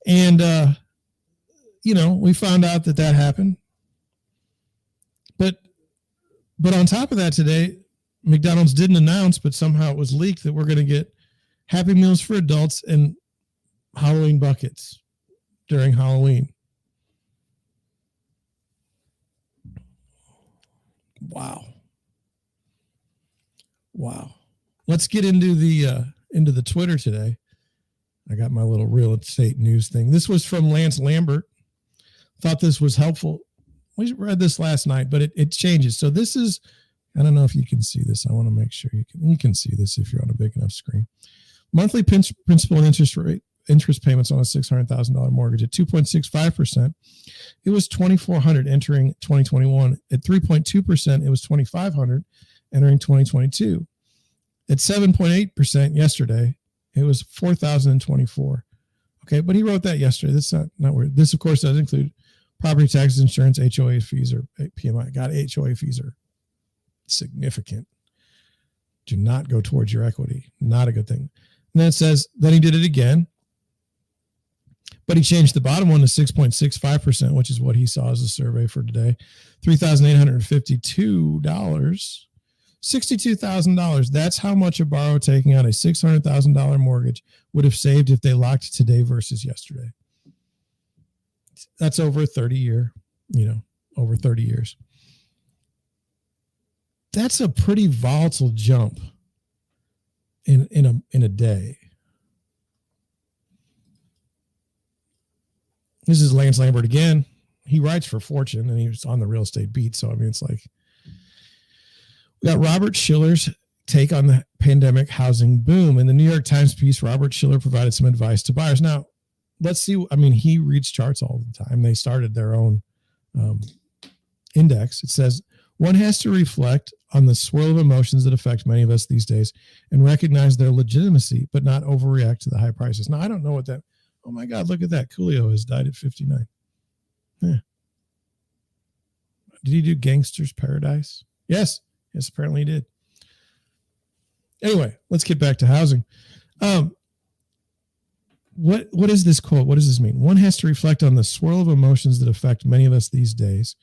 And, you know, we found out that happened. But on top of that today, McDonald's didn't announce, but somehow it was leaked that we're going to get Happy Meals for adults and Halloween buckets during Halloween. Wow. Let's get into the Twitter today. I got my little real estate news thing. This was from Lance Lambert. Thought this was helpful. We read this last night, but it changes. So this is, I don't know if you can see this. I want to make sure you can see this if you're on a big enough screen. Monthly principal and interest payments on a $600,000 mortgage at 2.65%. It was $2,400 entering 2021. At 3.2%, it was $2,500 entering 2022. At 7.8% yesterday, it was $4,024. Okay, but he wrote that yesterday. That's not weird. This, of course, does include property taxes, insurance, HOA fees, or PMI. God, HOA fees are significant. Do not go towards your equity. Not a good thing. And then it says, then he did it again. But he changed the bottom one to 6.65%, which is what he saw as a survey for today. $3,852. $62,000. That's how much a borrower taking out a $600,000 mortgage would have saved if they locked today versus yesterday. That's over a 30-year, over 30 years. That's a pretty volatile jump in a day. This is Lance Lambert again. He writes for Fortune, and he was on the real estate beat. So, I mean, it's like, we got Robert Schiller's take on the pandemic housing boom. In the New York Times piece, Robert Schiller provided some advice to buyers. Now, let's see. I mean, he reads charts all the time. They started their own index. It says, one has to reflect on the swirl of emotions that affect many of us these days and recognize their legitimacy, but not overreact to the high prices. Now, I don't know what that, oh my God, look at that. Coolio has died at 59. Yeah. Did he do Gangster's Paradise? Yes, apparently he did. Anyway, let's get back to housing. What is this quote? What does this mean? One has to reflect on the swirl of emotions that affect many of us these days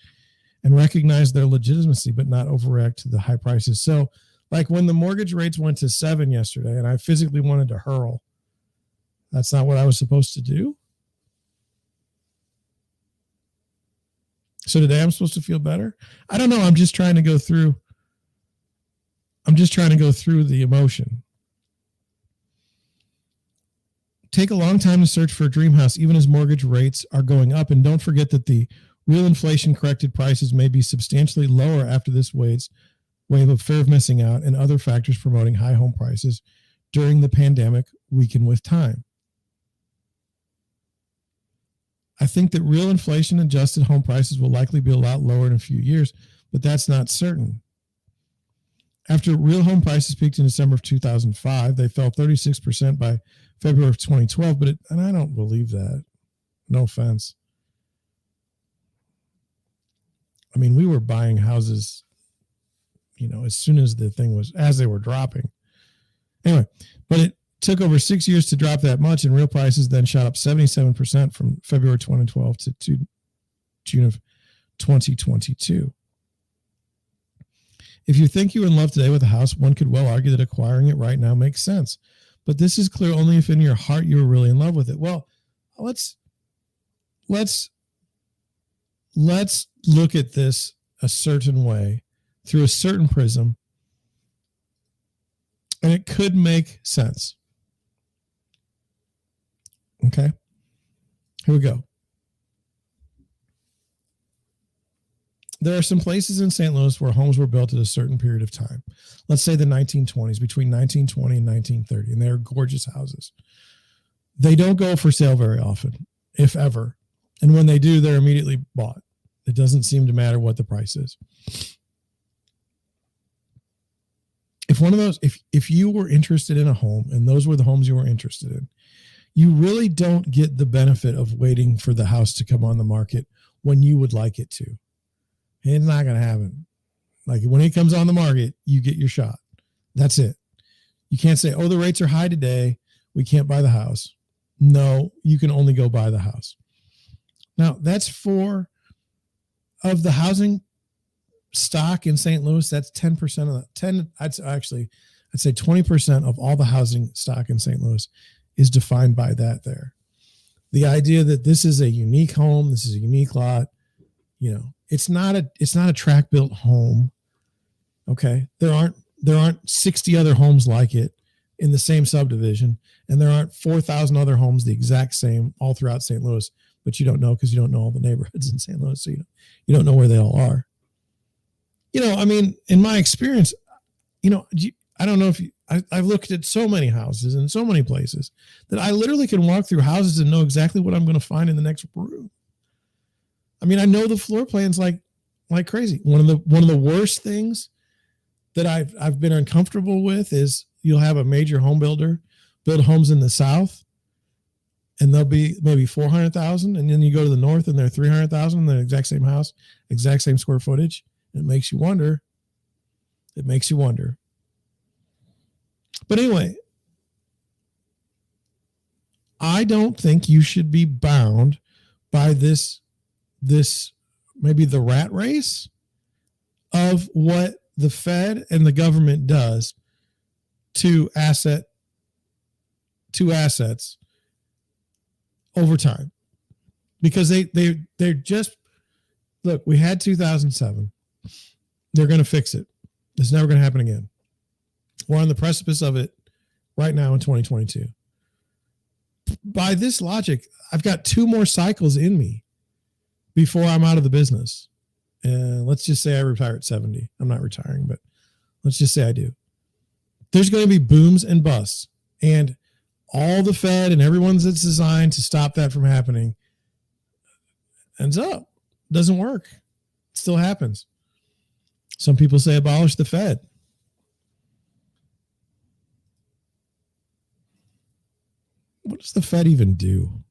and recognize their legitimacy, but not overreact to the high prices. So, like when the mortgage rates went to 7 yesterday and I physically wanted to hurl, that's not what I was supposed to do. So today I'm supposed to feel better? I don't know. I'm just trying to go through the emotion. Take a long time to search for a dream house, even as mortgage rates are going up. And don't forget that the real inflation corrected prices may be substantially lower after this wave of fear of missing out and other factors promoting high home prices during the pandemic weaken with time. I think that real inflation adjusted home prices will likely be a lot lower in a few years, but that's not certain. After real home prices peaked in December of 2005, they fell 36% by February of 2012, and I don't believe that. No offense. I mean, we were buying houses, as soon as as they were dropping. Anyway, but it took over 6 years to drop that much, and real prices then shot up 77% from February 2012 to June of 2022. If you think you're in love today with a house, one could well argue that acquiring it right now makes sense. But this is clear only if in your heart you are really in love with it. Well, let's let's look at this a certain way through a certain prism, and it could make sense. Okay, here we go. There are some places in St. Louis where homes were built at a certain period of time. Let's say the 1920s, between 1920 and 1930, and they're gorgeous houses. They don't go for sale very often, if ever. And when they do, they're immediately bought. It doesn't seem to matter what the price is. If one of those, if you were interested in a home and those were the homes you were interested in, you really don't get the benefit of waiting for the house to come on the market when you would like it to. It's not going to happen. Like when it comes on the market, you get your shot. That's it. You can't say, oh, the rates are high today, we can't buy the house. No, you can only go buy the house. Now, that's of the housing stock in St. Louis, that's 10% of the I'd say 20% of all the housing stock in St. Louis is defined by that there. The idea that this is a unique home, this is a unique lot, it's not a track built home. Okay. There aren't 60 other homes like it in the same subdivision, and there aren't 4,000 other homes the exact same all throughout St. Louis, but you don't know because you don't know all the neighborhoods in St. Louis. So you don't know where they all are. In my experience, I don't know if I've looked at so many houses in so many places that I literally can walk through houses and know exactly what I'm going to find in the next room. I know the floor plans like crazy. One of the worst things that I've been uncomfortable with is you'll have a major home builder build homes in the South, and they'll be maybe 400,000, and then you go to the North and they're 300,000 in the exact same house, exact same square footage. It makes you wonder. But anyway, I don't think you should be bound by this maybe the rat race of what the Fed and the government does to assets over time, because they're just, look, we had 2007. They're going to fix it. It's never going to happen again. We're on the precipice of it right now in 2022. By this logic, I've got 2 more cycles in me before I'm out of the business. And let's just say I retire at 70. I'm not retiring, but let's just say I do. There's going to be booms and busts, and all the Fed and everyone's that's designed to stop that from happening ends up. Doesn't work. It still happens. Some people say abolish the Fed. What does the Fed even do?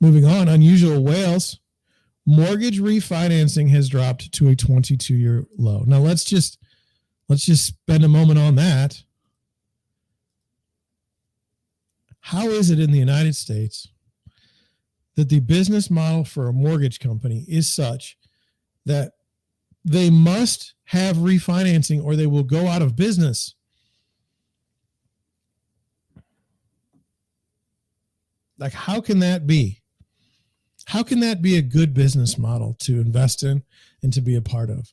Moving on, unusual whales. Mortgage refinancing has dropped to a 22-year low. Now let's just spend a moment on that. How is it in the United States that the business model for a mortgage company is such that they must have refinancing or they will go out of business? Like, how can that be? How can that be a good business model to invest in and to be a part of?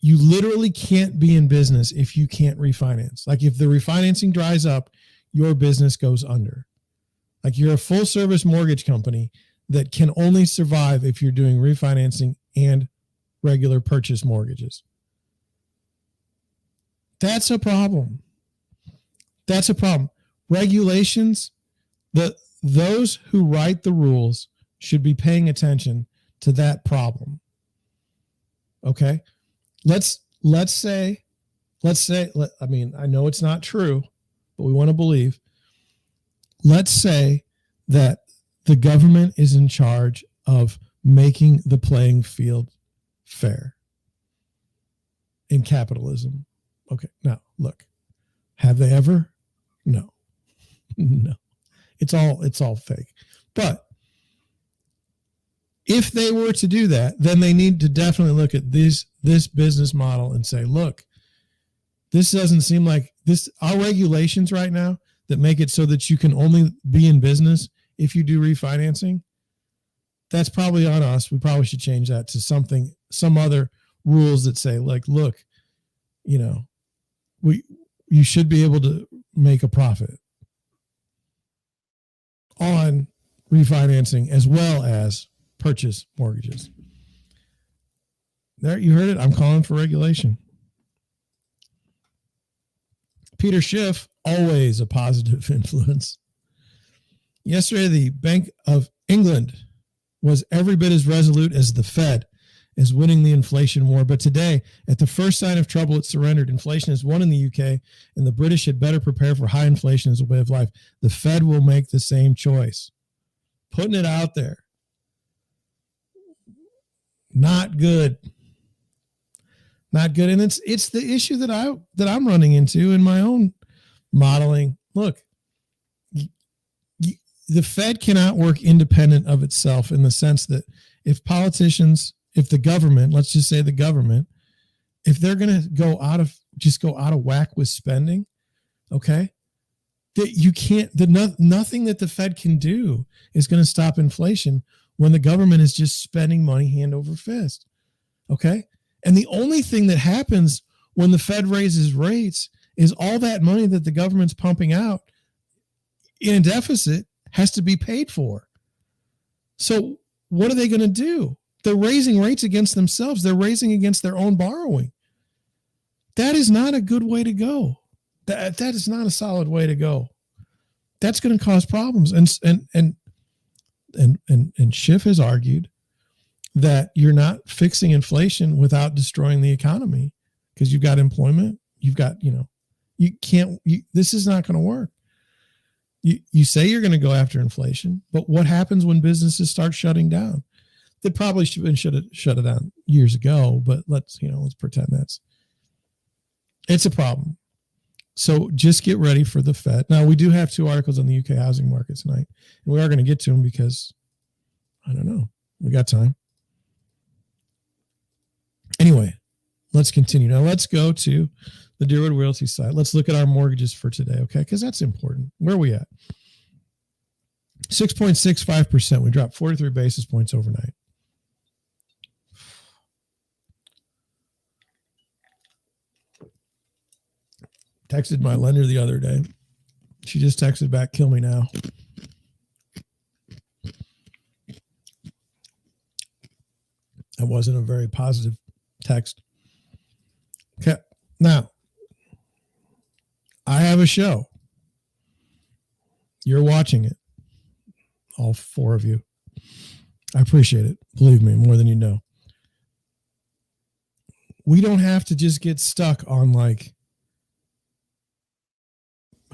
You literally can't be in business if you can't refinance. Like, if the refinancing dries up, your business goes under. Like, you're a full service mortgage company that can only survive if you're doing refinancing and regular purchase mortgages. That's a problem. That's a problem. Regulations, those who write the rules should be paying attention to that problem. Okay? Let's say, I know it's not true, but we want to believe. Let's say that the government is in charge of making the playing field fair in capitalism. Okay, now look, have they ever? No. No. It's all fake. But if they were to do that, then they need to definitely look at this business model and say, look, this doesn't seem like this. Our regulations right now, that make it so that you can only be in business if you do refinancing, that's probably on us. We probably should change that to some other rules that say, like, look, you should be able to make a profit on refinancing as well as purchase mortgages. There, you heard it. I'm calling for regulation. Peter Schiff, always a positive influence. Yesterday, the Bank of England was every bit as resolute as the Fed is winning the inflation war. But today, at the first sign of trouble, it surrendered. Inflation has won in the UK, and the British had better prepare for high inflation as a way of life. The Fed will make the same choice. Putting it out there. Not good. Not good. And it's the issue that I'm running into in my own modeling. Look, the Fed cannot work independent of itself in the sense that if the government, let's just say the government, if they're going to go out of whack with spending, okay, that nothing that the Fed can do is going to stop inflation when the government is just spending money hand over fist. Okay. And the only thing that happens when the Fed raises rates is all that money that the government's pumping out in a deficit has to be paid for. So what are they going to do? They're raising rates against themselves. They're raising against their own borrowing. That is not a good way to go. That is not a solid way to go. That's going to cause problems. And Schiff has argued that you're not fixing inflation without destroying the economy because you've got employment. You've got, this is not going to work. You say you're going to go after inflation, but what happens when businesses start shutting down? They probably should have shut it down years ago, but let's pretend it's a problem. So just get ready for the Fed. Now, we do have 2 articles on the UK housing market tonight, and we are going to get to them because, I don't know, we got time. Anyway, let's continue. Now, let's go to the Deerwood Realty side. Let's look at our mortgages for today, okay? Because that's important. Where are we at? 6.65%. We dropped 43 basis points overnight. Texted my lender the other day. She just texted back, kill me now. That wasn't a very positive text. Okay. Now, I have a show. You're watching it. All 4 of you. I appreciate it. Believe me, more than you know. We don't have to just get stuck on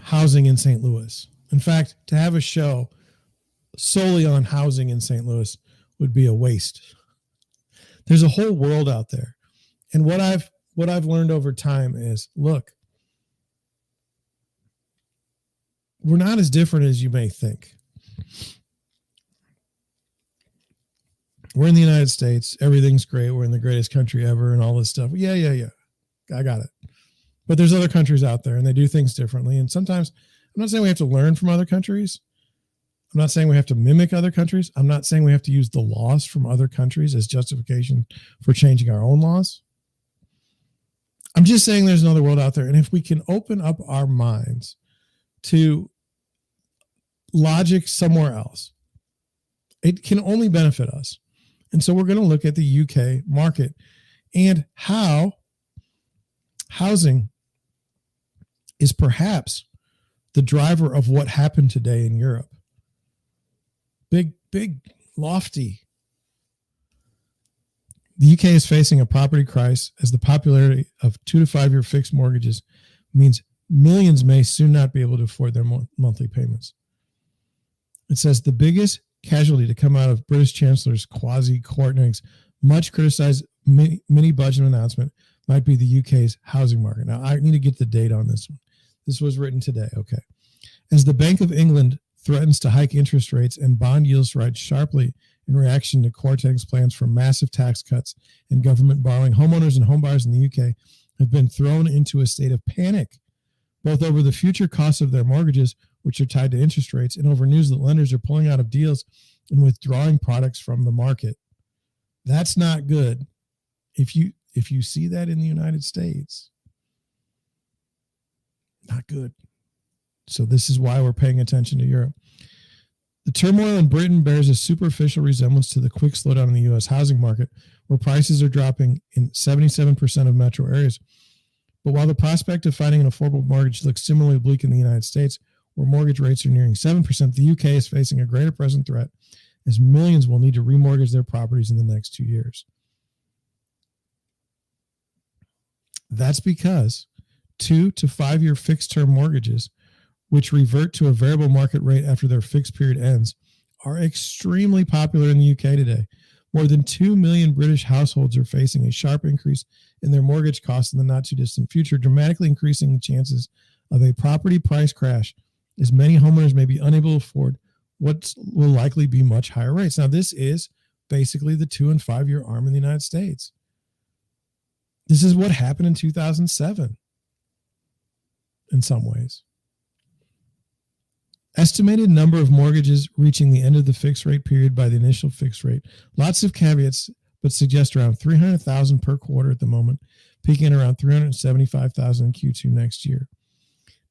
housing in St. Louis. In fact, to have a show solely on housing in St. Louis would be a waste. There's a whole world out there. And what I've learned over time is, look, we're not as different as you may think. We're in the United States. Everything's great. We're in the greatest country ever and all this stuff. Yeah. I got it. But there's other countries out there and they do things differently. And sometimes I'm not saying we have to learn from other countries. I'm not saying we have to mimic other countries. I'm not saying we have to use the laws from other countries as justification for changing our own laws. I'm just saying there's another world out there. And if we can open up our minds to logic somewhere else, it can only benefit us. And so we're going to look at the UK market and how housing is perhaps the driver of what happened today in Europe. Big, lofty. The UK is facing a property crisis as the popularity of 2 to 5 year fixed mortgages means millions may soon not be able to afford their monthly payments. It says the biggest casualty to come out of British Chancellor's quasi-coordinating's much criticized mini budget announcement might be the UK's housing market. Now, I need to get the date on this one. This was written today. Okay. As the Bank of England threatens to hike interest rates and bond yields rise sharply in reaction to Coordinating's plans for massive tax cuts and government borrowing, homeowners and homebuyers in the UK have been thrown into a state of panic both over the future costs of their mortgages, which are tied to interest rates, and over news that lenders are pulling out of deals and withdrawing products from the market. That's not good. If you see that in the United States, not good. So this is why we're paying attention to Europe. The turmoil in Britain bears a superficial resemblance to the quick slowdown in the U.S. housing market, where prices are dropping in 77% of metro areas. But while the prospect of finding an affordable mortgage looks similarly bleak in the United States, where mortgage rates are nearing 7%, the UK is facing a greater present threat, as millions will need to remortgage their properties in the next 2 years. That's because 2 to 5 year fixed term mortgages, which revert to a variable market rate after their fixed period ends, are extremely popular in the UK today. More than 2 million British households are facing a sharp increase in their mortgage costs in the not too distant future, dramatically increasing the chances of a property price crash, as many homeowners may be unable to afford what will likely be much higher rates. Now, this is basically the 2 and 5 year arm in the United States. This is what happened in 2007 in some ways. Estimated number of mortgages reaching the end of the fixed rate period by the initial fixed rate. Lots of caveats, but suggest around 300,000 per quarter at the moment, peaking at around 375,000 in Q2 next year.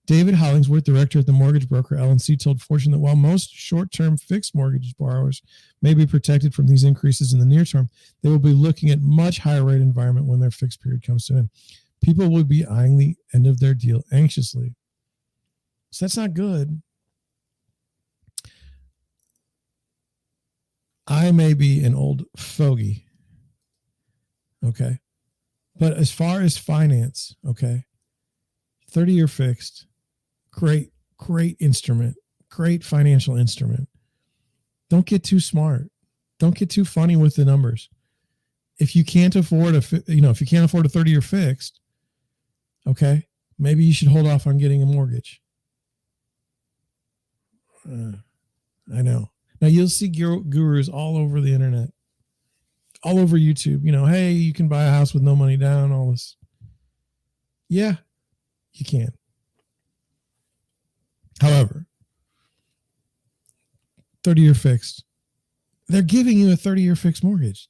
David Hollingsworth, director at the mortgage broker L&C, told Fortune that while most short-term fixed mortgage borrowers may be protected from these increases in the near term, they will be looking at much higher rate environment when their fixed period comes to an end. People will be eyeing the end of their deal anxiously. So that's not good. I may be an old fogey, okay? But as far as finance, okay, 30-year fixed, great instrument, great financial instrument. Don't get too smart. Don't get too funny with the numbers. If you can't afford if you can't afford a 30-year fixed, okay, maybe you should hold off on getting a mortgage. I know. Now, you'll see gurus all over the internet, all over YouTube. Hey, you can buy a house with no money down, all this. Yeah, you can. However, 30-year fixed, they're giving you a 30-year fixed mortgage.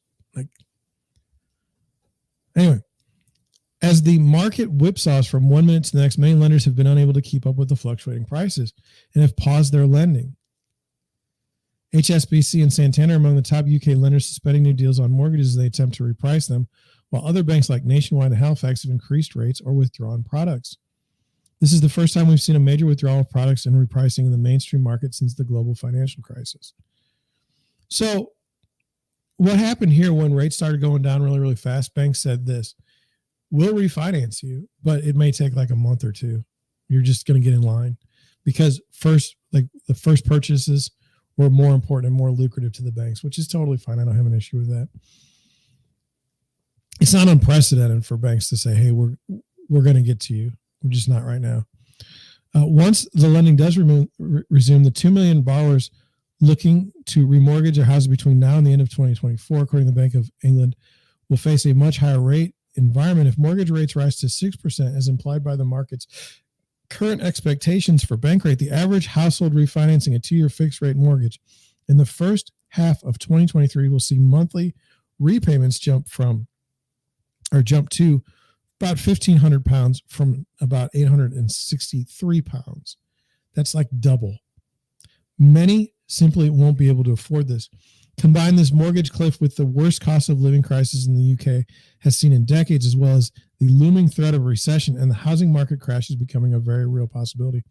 Anyway, as the market whipsaws from 1 minute to the next, many lenders have been unable to keep up with the fluctuating prices and have paused their lending. HSBC and Santander are among the top UK lenders suspending new deals on mortgages as they attempt to reprice them, while other banks like Nationwide and Halifax have increased rates or withdrawn products. This is the first time we've seen a major withdrawal of products and repricing in the mainstream market since the global financial crisis. So what happened here when rates started going down really, really fast, banks said this: we'll refinance you, but it may take like a month or two. You're just going to get in line because the first purchases were more important and more lucrative to the banks, which is totally fine. I don't have an issue with that. It's not unprecedented for banks to say, hey, we're going to get to you. We're just not right now. Once the lending does resume, the 2 million borrowers looking to remortgage their houses between now and the end of 2024, according to the Bank of England, will face a much higher rate environment if mortgage rates rise to 6%, as implied by the market's current expectations for bank rate. The average household refinancing a 2-year fixed rate mortgage in the first half of 2023 will see monthly repayments jump to about £1,500 from about £863. That's like double. Many simply won't be able to afford this. Combine this mortgage cliff with the worst cost of living crisis in the UK has seen in decades, as well as the looming threat of recession, and the housing market crash is becoming a very real possibility.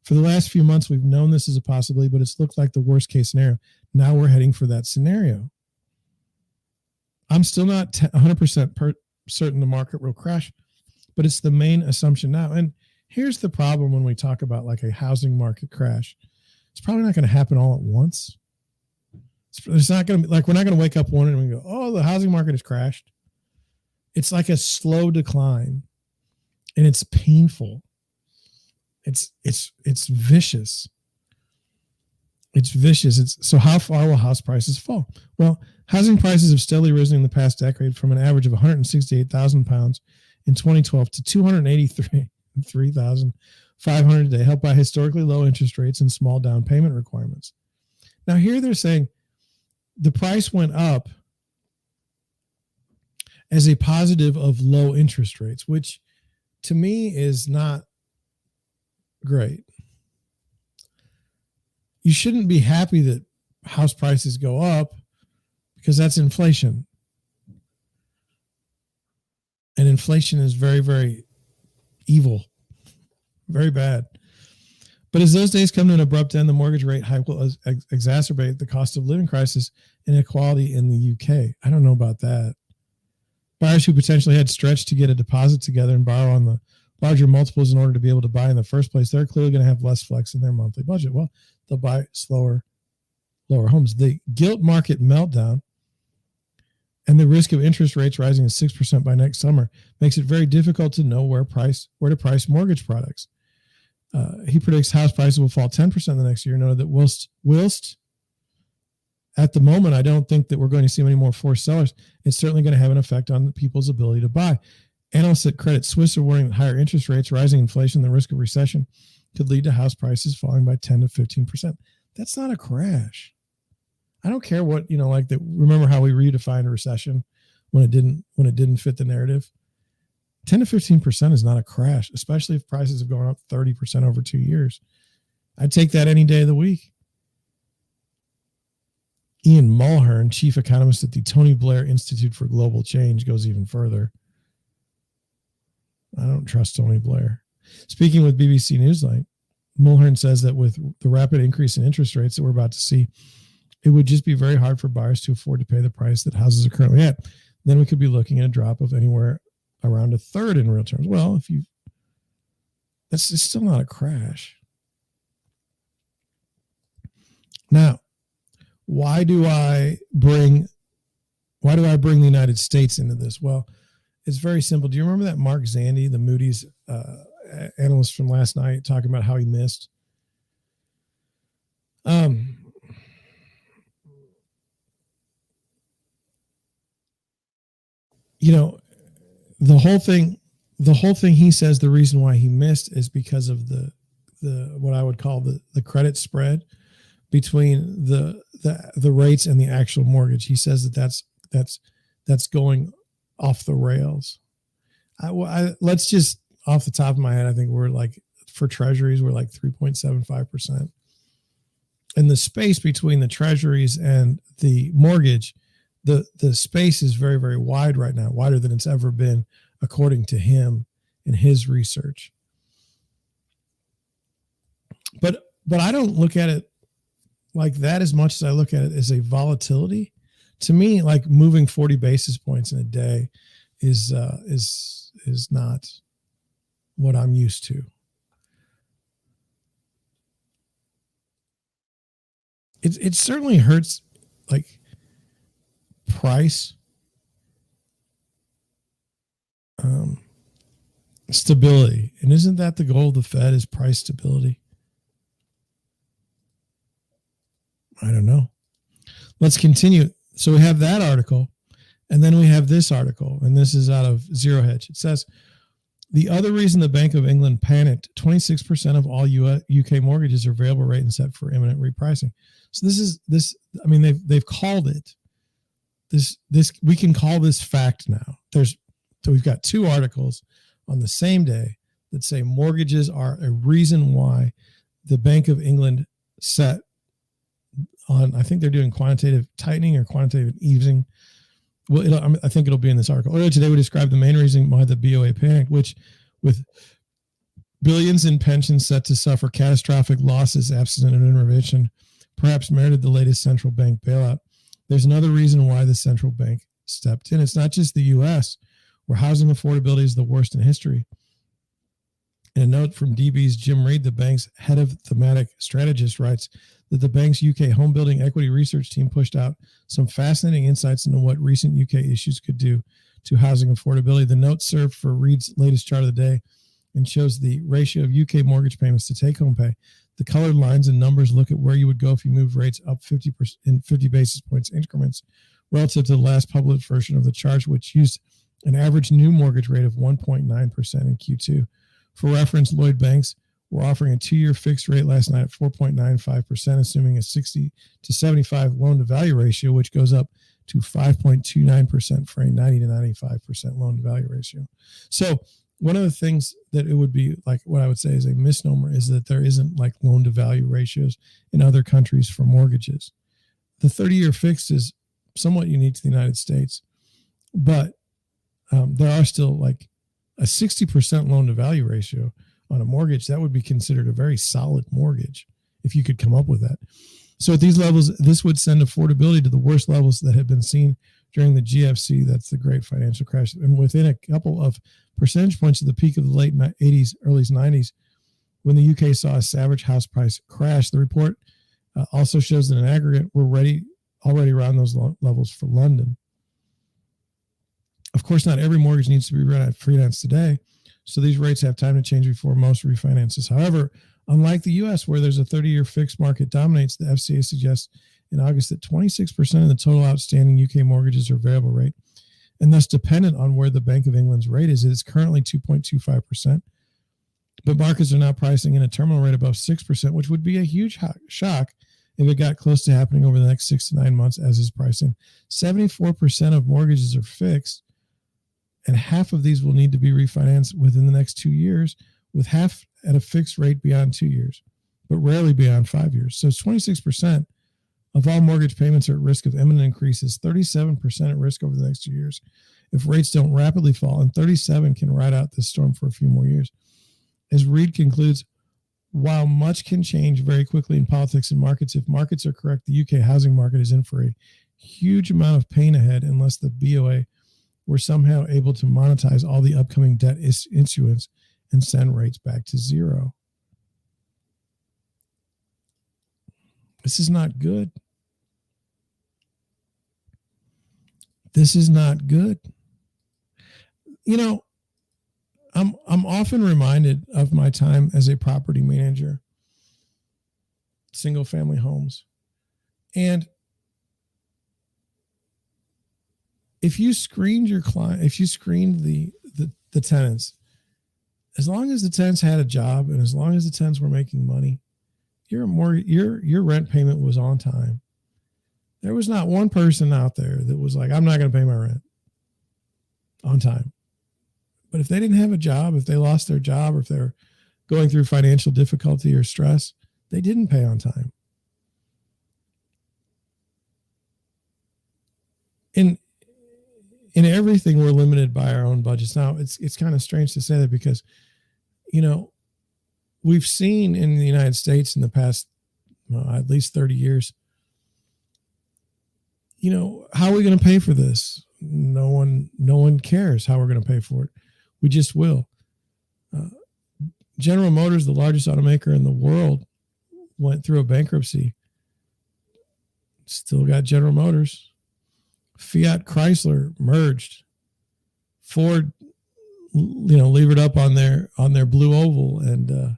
For the last few months, we've known this is a possibility, but it's looked like the worst case scenario. Now we're heading for that scenario. I'm still not 100% certain the market will crash, but it's the main assumption now. And here's the problem when we talk about like a housing market crash. It's probably not going to happen all at once. It's not going to be like, we're not going to wake up one and we go, oh, the housing market has crashed. It's like a slow decline, and it's painful. It's vicious. It's vicious. So how far will house prices fall? Well, housing prices have steadily risen in the past decade from an average of £168,000 in 2012 to $3,500 a day, helped by historically low interest rates and small down payment requirements. Now here they're saying the price went up as a positive of low interest rates, which to me is not great. You shouldn't be happy that house prices go up because that's inflation. And inflation is very, very evil, very bad. But as those days come to an abrupt end, the mortgage rate hike will exacerbate the cost of living crisis and inequality in the UK. I don't know about that. Buyers who potentially had stretched to get a deposit together and borrow on the larger multiples in order to be able to buy in the first place, they're clearly going to have less flex in their monthly budget. Well, they'll buy slower, lower homes. The gilt market meltdown and the risk of interest rates rising to 6% by next summer makes it very difficult to know where to price mortgage products. He predicts house prices will fall 10% the next year. Noted that whilst at the moment, I don't think that we're going to see many more forced sellers. It's certainly going to have an effect on people's ability to buy. Analysts at Credit Suisse are warning that higher interest rates, rising inflation, and the risk of recession could lead to house prices falling by 10 to 15%. That's not a crash. I don't care what, like that. Remember how we redefined a recession when it didn't fit the narrative? 10 to 15% is not a crash, especially if prices have gone up 30% over 2 years. I'd take that any day of the week. Ian Mulhern, chief economist at the Tony Blair Institute for Global Change, goes even further. I don't trust Tony Blair. Speaking with BBC Newsline, Mulhern says that with the rapid increase in interest rates that we're about to see, it would just be very hard for buyers to afford to pay the price that houses are currently at. Then we could be looking at a drop of anywhere around a third in real terms. Well, it's still not a crash. Now, why do I bring the United States into this? Well, it's very simple. Do you remember that Mark Zandi, the Moody's analyst from last night, talking about how he missed? The whole thing he says the reason why he missed is because of the what I would call the credit spread between the rates and the actual mortgage. He says that's going off the rails. Let's just off the top of my head, I think we're like, for treasuries, we're like 3.75%. And the space between the treasuries and the mortgage, the space is very, very wide right now, wider than it's ever been, according to him in his research. But I don't look at it like that as much as I look at it as a volatility. To me, like moving 40 basis points in a day is not what I'm used to. It certainly hurts, like, price stability. And isn't that the goal of the Fed, is price stability? I don't know. Let's continue. So we have that article, and then we have this article, and this is out of Zero Hedge. It says, the other reason the Bank of England panicked, 26% of all UK mortgages are variable rate and set for imminent repricing. So I mean, they've called it this, we can call this fact now. So we've got two articles on the same day that say mortgages are a reason why the Bank of England set on, I think they're doing quantitative tightening or quantitative easing. Well, I think it'll be in this article. Earlier today, we described the main reason why the BOA panicked, which, with billions in pensions set to suffer catastrophic losses absent an intervention, perhaps merited the latest central bank bailout. There's another reason why the central bank stepped in. It's not just the U.S., where housing affordability is the worst in history. In a note from DB's Jim Reed, the bank's head of thematic strategist, writes that the bank's UK home building equity research team pushed out some fascinating insights into what recent UK issues could do to housing affordability. The note served for Reed's latest chart of the day and shows the ratio of UK mortgage payments to take-home pay. The colored lines and numbers look at where you would go if you move rates up 50% in 50 basis points increments relative to the last published version of the chart, which used an average new mortgage rate of 1.9% in Q2. For reference, Lloyd Banks were offering a 2-year fixed rate last night at 4.95%, assuming a 60 to 75 loan-to-value ratio, which goes up to 5.29% for a 90 to 95% loan-to-value ratio. So one of the things that it would be like, what I would say is a misnomer, is that there isn't like loan-to-value ratios in other countries for mortgages. The 30-year fixed is somewhat unique to the United States, but there are still like a 60% loan-to-value ratio on a mortgage. That would be considered a very solid mortgage if you could come up with that. So at these levels, this would send affordability to the worst levels that had been seen during the GFC, that's the Great Financial Crash, and within a couple of percentage points of the peak of the late 80s, early 90s, when the UK saw a savage house price crash. The report also shows that in aggregate, we're already around those levels for London. Of course, not every mortgage needs to be refinanced today, so these rates have time to change before most refinances. However, unlike the U.S., where there's a 30-year fixed market dominates, the FCA suggests in August that 26% of the total outstanding UK mortgages are variable rate, and thus dependent on where the Bank of England's rate is. It is currently 2.25%, but markets are now pricing in a terminal rate above 6%, which would be a huge shock if it got close to happening over the next 6 to 9 months, as is pricing. 74% of mortgages are fixed, and half of these will need to be refinanced within the next 2 years, with half at a fixed rate beyond 2 years, but rarely beyond 5 years. So 26% of all mortgage payments are at risk of imminent increases, 37% at risk over the next 2 years if rates don't rapidly fall, and 37% can ride out this storm for a few more years. As Reed concludes, while much can change very quickly in politics and markets, if markets are correct, the UK housing market is in for a huge amount of pain ahead unless the BOA were somehow able to monetize all the upcoming debt issuance and send rates back to zero. This is not good. This is not good. You know, I'm often reminded of my time as a property manager, single family homes. And if you screened your client, if you screened the tenants, as long as the tenants had a job and as long as the tenants were making money, your rent payment was on time. There was not one person out there that was like, I'm not going to pay my rent on time. But if they didn't have a job, if they lost their job, or if they're going through financial difficulty or stress, they didn't pay on time. In everything, we're limited by our own budgets. Now, it's kind of strange to say that because, you know, we've seen in the United States in the past at least 30 years, you know, how are we going to pay for this? No one cares how we're going to pay for it. We just will. General Motors, the largest automaker in the world, went through a bankruptcy. Still got General Motors. Fiat Chrysler merged. Ford, you know, levered up on their blue oval, and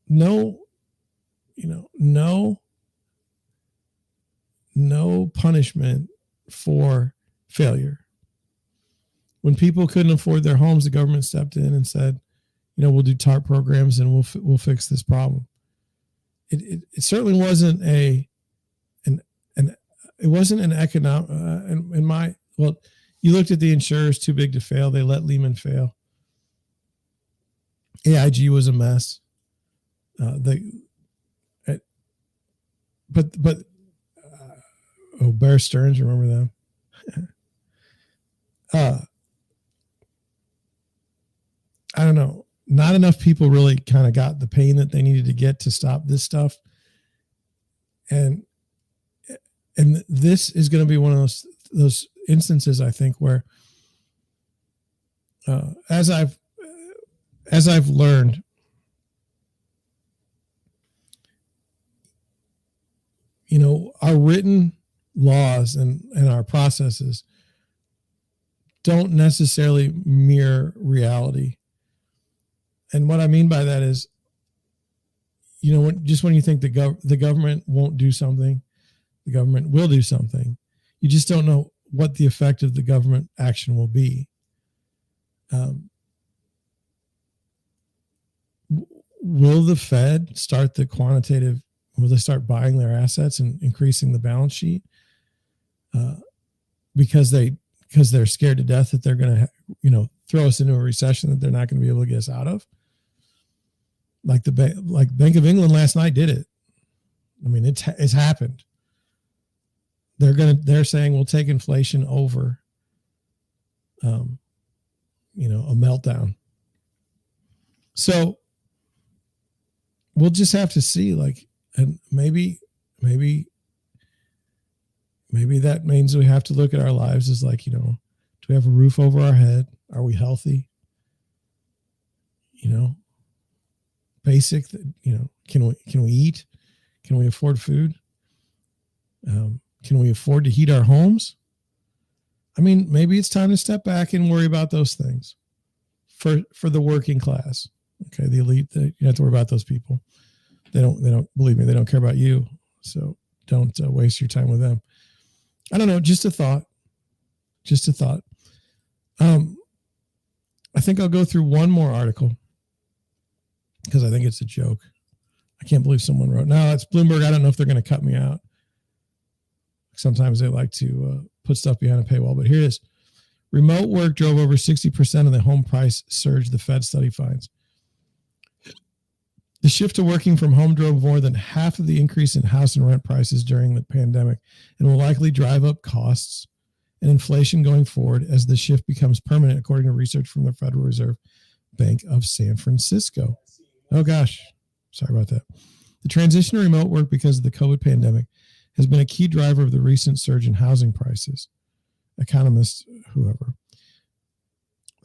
no punishment for failure. When people couldn't afford their homes, the government stepped in and said, you know, we'll do TARP programs and we'll fix this problem. It certainly wasn't it wasn't an economic, you looked at the insurers too big to fail. They let Lehman fail. AIG was a mess. Bear Stearns, remember them? I don't know. Not enough people really kind of got the pain that they needed to get to stop this stuff. And this is going to be one of those instances, I think, where as I've learned, you know, our written laws and our processes don't necessarily mirror reality. And what I mean by that is, you know, when you think the government won't do something, the government will do something. You just don't know what the effect of the government action will be. will the Fed start the quantitative? Will they start buying their assets and increasing the balance sheet because they're scared to death that they're going to throw us into a recession that they're not going to be able to get us out of? Like Bank of England last night did it. I mean, it's happened. They're saying we'll take inflation over, a meltdown. So we'll just have to see, and maybe that means we have to look at our lives as do we have a roof over our head? Are we healthy? Basic, can we eat? Can we afford food? Can we afford to heat our homes? I mean, maybe it's time to step back and worry about those things for the working class. Okay, the elite, you don't have to worry about those people. They don't believe me. They don't care about you. So don't waste your time with them. I don't know. Just a thought. I think I'll go through one more article because I think it's a joke. I can't believe someone wrote. Now that's Bloomberg. I don't know if they're going to cut me out. Sometimes they like to put stuff behind a paywall, but here it is. Remote work drove over 60% of the home price surge, the Fed study finds. The shift to working from home drove more than half of the increase in house and rent prices during the pandemic and will likely drive up costs and inflation going forward as the shift becomes permanent, according to research from the Federal Reserve Bank of San Francisco. Oh, gosh. Sorry about that. The transition to remote work because of the COVID pandemic has been a key driver of the recent surge in housing prices. Economists, whoever.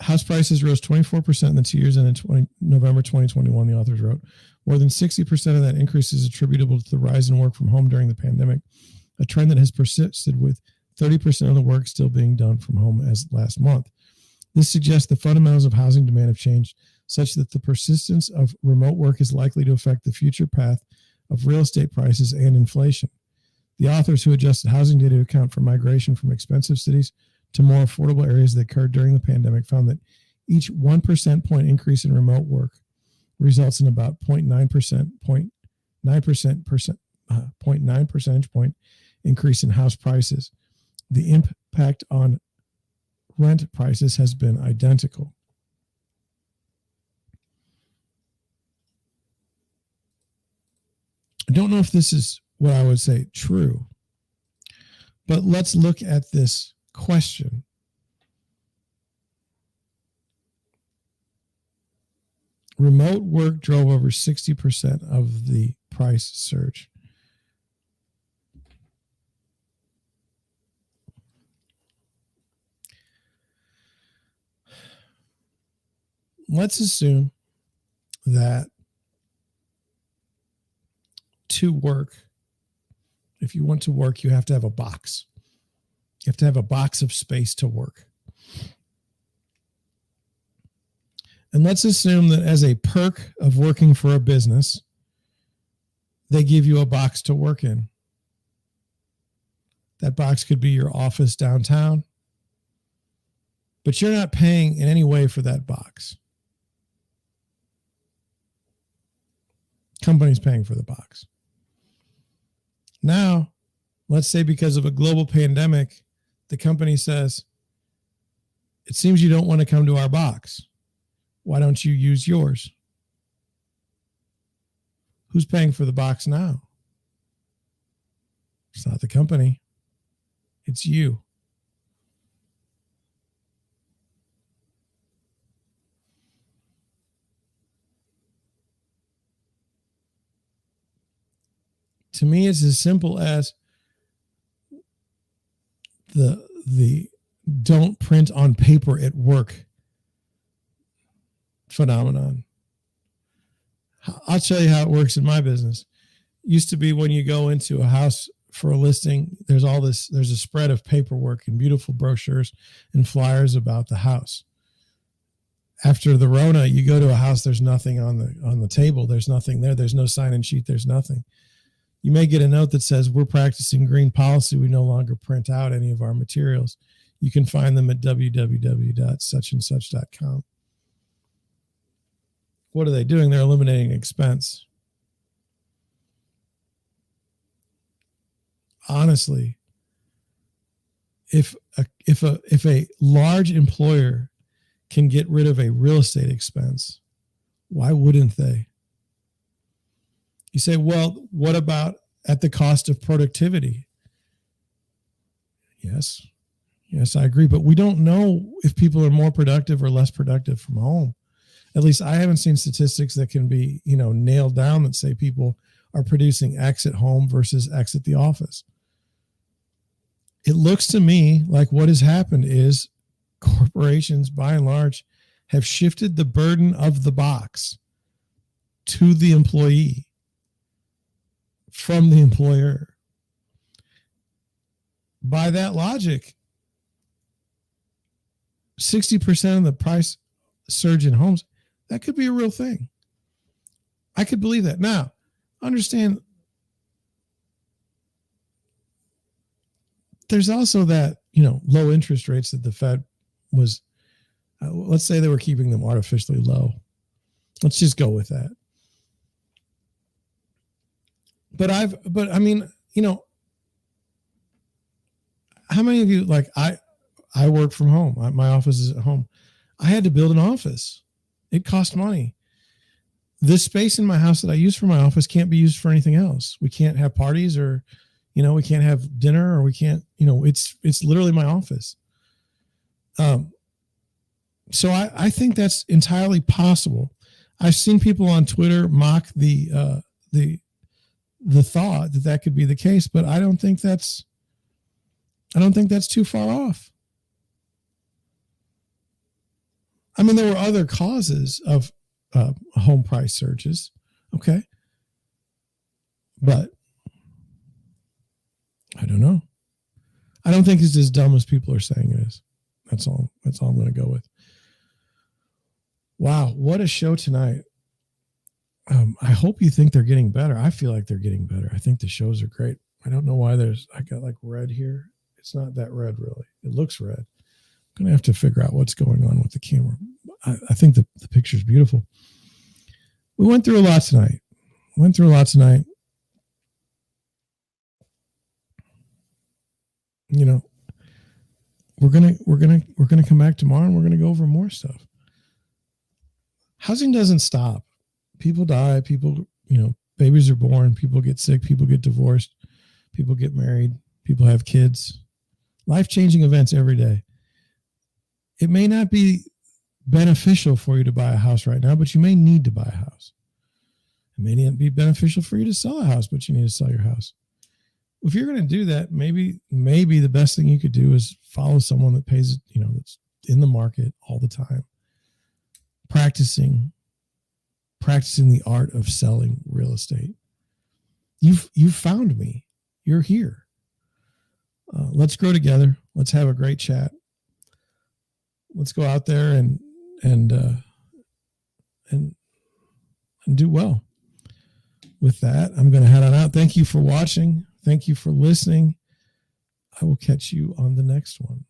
House prices rose 24% in the 2 years ended November 2021, the authors wrote. More than 60% of that increase is attributable to the rise in work from home during the pandemic, a trend that has persisted with 30% of the work still being done from home as last month. This suggests the fundamentals of housing demand have changed such that the persistence of remote work is likely to affect the future path of real estate prices and inflation. The authors, who adjusted housing data to account for migration from expensive cities to more affordable areas that occurred during the pandemic, found that each 1% point increase in remote work results in about 0.9 percentage point increase in house prices. The impact on rent prices has been identical. I don't know if this is what I would say true, but let's look at this question. Remote work drove over 60% of the price surge. Let's assume that to work, if you want to work, you have to have a box. You have to have a box of space to work. And let's assume that as a perk of working for a business, they give you a box to work in. That box could be your office downtown, but you're not paying in any way for that box. Company's paying for the box. Now, let's say because of a global pandemic, the company says, it seems you don't want to come to our box. Why don't you use yours? Who's paying for the box now? It's not the company. It's you. To me, it's as simple as the don't print on paper at work phenomenon. I'll tell you how it works in my business. Used to be when you go into a house for a listing, there's a spread of paperwork and beautiful brochures and flyers about the house. After the Rona, you go to a house, there's nothing on the table. There's nothing there. There's no sign-in sheet. There's nothing. You may get a note that says, we're practicing green policy. We no longer print out any of our materials. You can find them at www.suchandsuch.com. What are they doing? They're eliminating expense. Honestly, if a large employer can get rid of a real estate expense, why wouldn't they? You say, well, what about at the cost of productivity? Yes, I agree. But we don't know if people are more productive or less productive from home. At least I haven't seen statistics that can be, nailed down that say people are producing X at home versus X at the office. It looks to me like what has happened is corporations, by and large, have shifted the burden of the box to the employee from the employer. By that logic, 60% of the price surge in homes, that could be a real thing. I could believe that. Now, understand, there's also that, low interest rates that the Fed was, let's say they were keeping them artificially low. Let's just go with that. But I mean, how many of you, like I work from home. My office is at home. I had to build an office. It cost money. This space in my house that I use for my office can't be used for anything else. We can't have parties or, we can't have dinner or we can't, it's literally my office. So I think that's entirely possible. I've seen people on Twitter mock the thought that could be the case, but I don't think that's too far off. I mean, there were other causes of home price surges. Okay. But I don't know. I don't think it's as dumb as people are saying it is. That's all I'm going to go with. Wow. What a show tonight. I hope you think they're getting better. I feel like they're getting better. I think the shows are great. I don't know why I got like red here. It's not that red really. It looks red. I'm going to have to figure out what's going on with the camera. I think the picture's beautiful. We went through a lot tonight. We're gonna come back tomorrow and we're gonna go over more stuff. Housing doesn't stop. People die. People, babies are born. People get sick. People get divorced. People get married. People have kids. Life-changing events every day. It may not be beneficial for you to buy a house right now, but you may need to buy a house. It may not be beneficial for you to sell a house, but you need to sell your house. If you're going to do that, maybe the best thing you could do is follow someone that pays, that's in the market all the time, practicing the art of selling real estate. You've found me. You're here. Let's grow together. Let's have a great chat. Let's go out there and do well. With that, I'm going to head on out. Thank you for watching. Thank you for listening. I will catch you on the next one.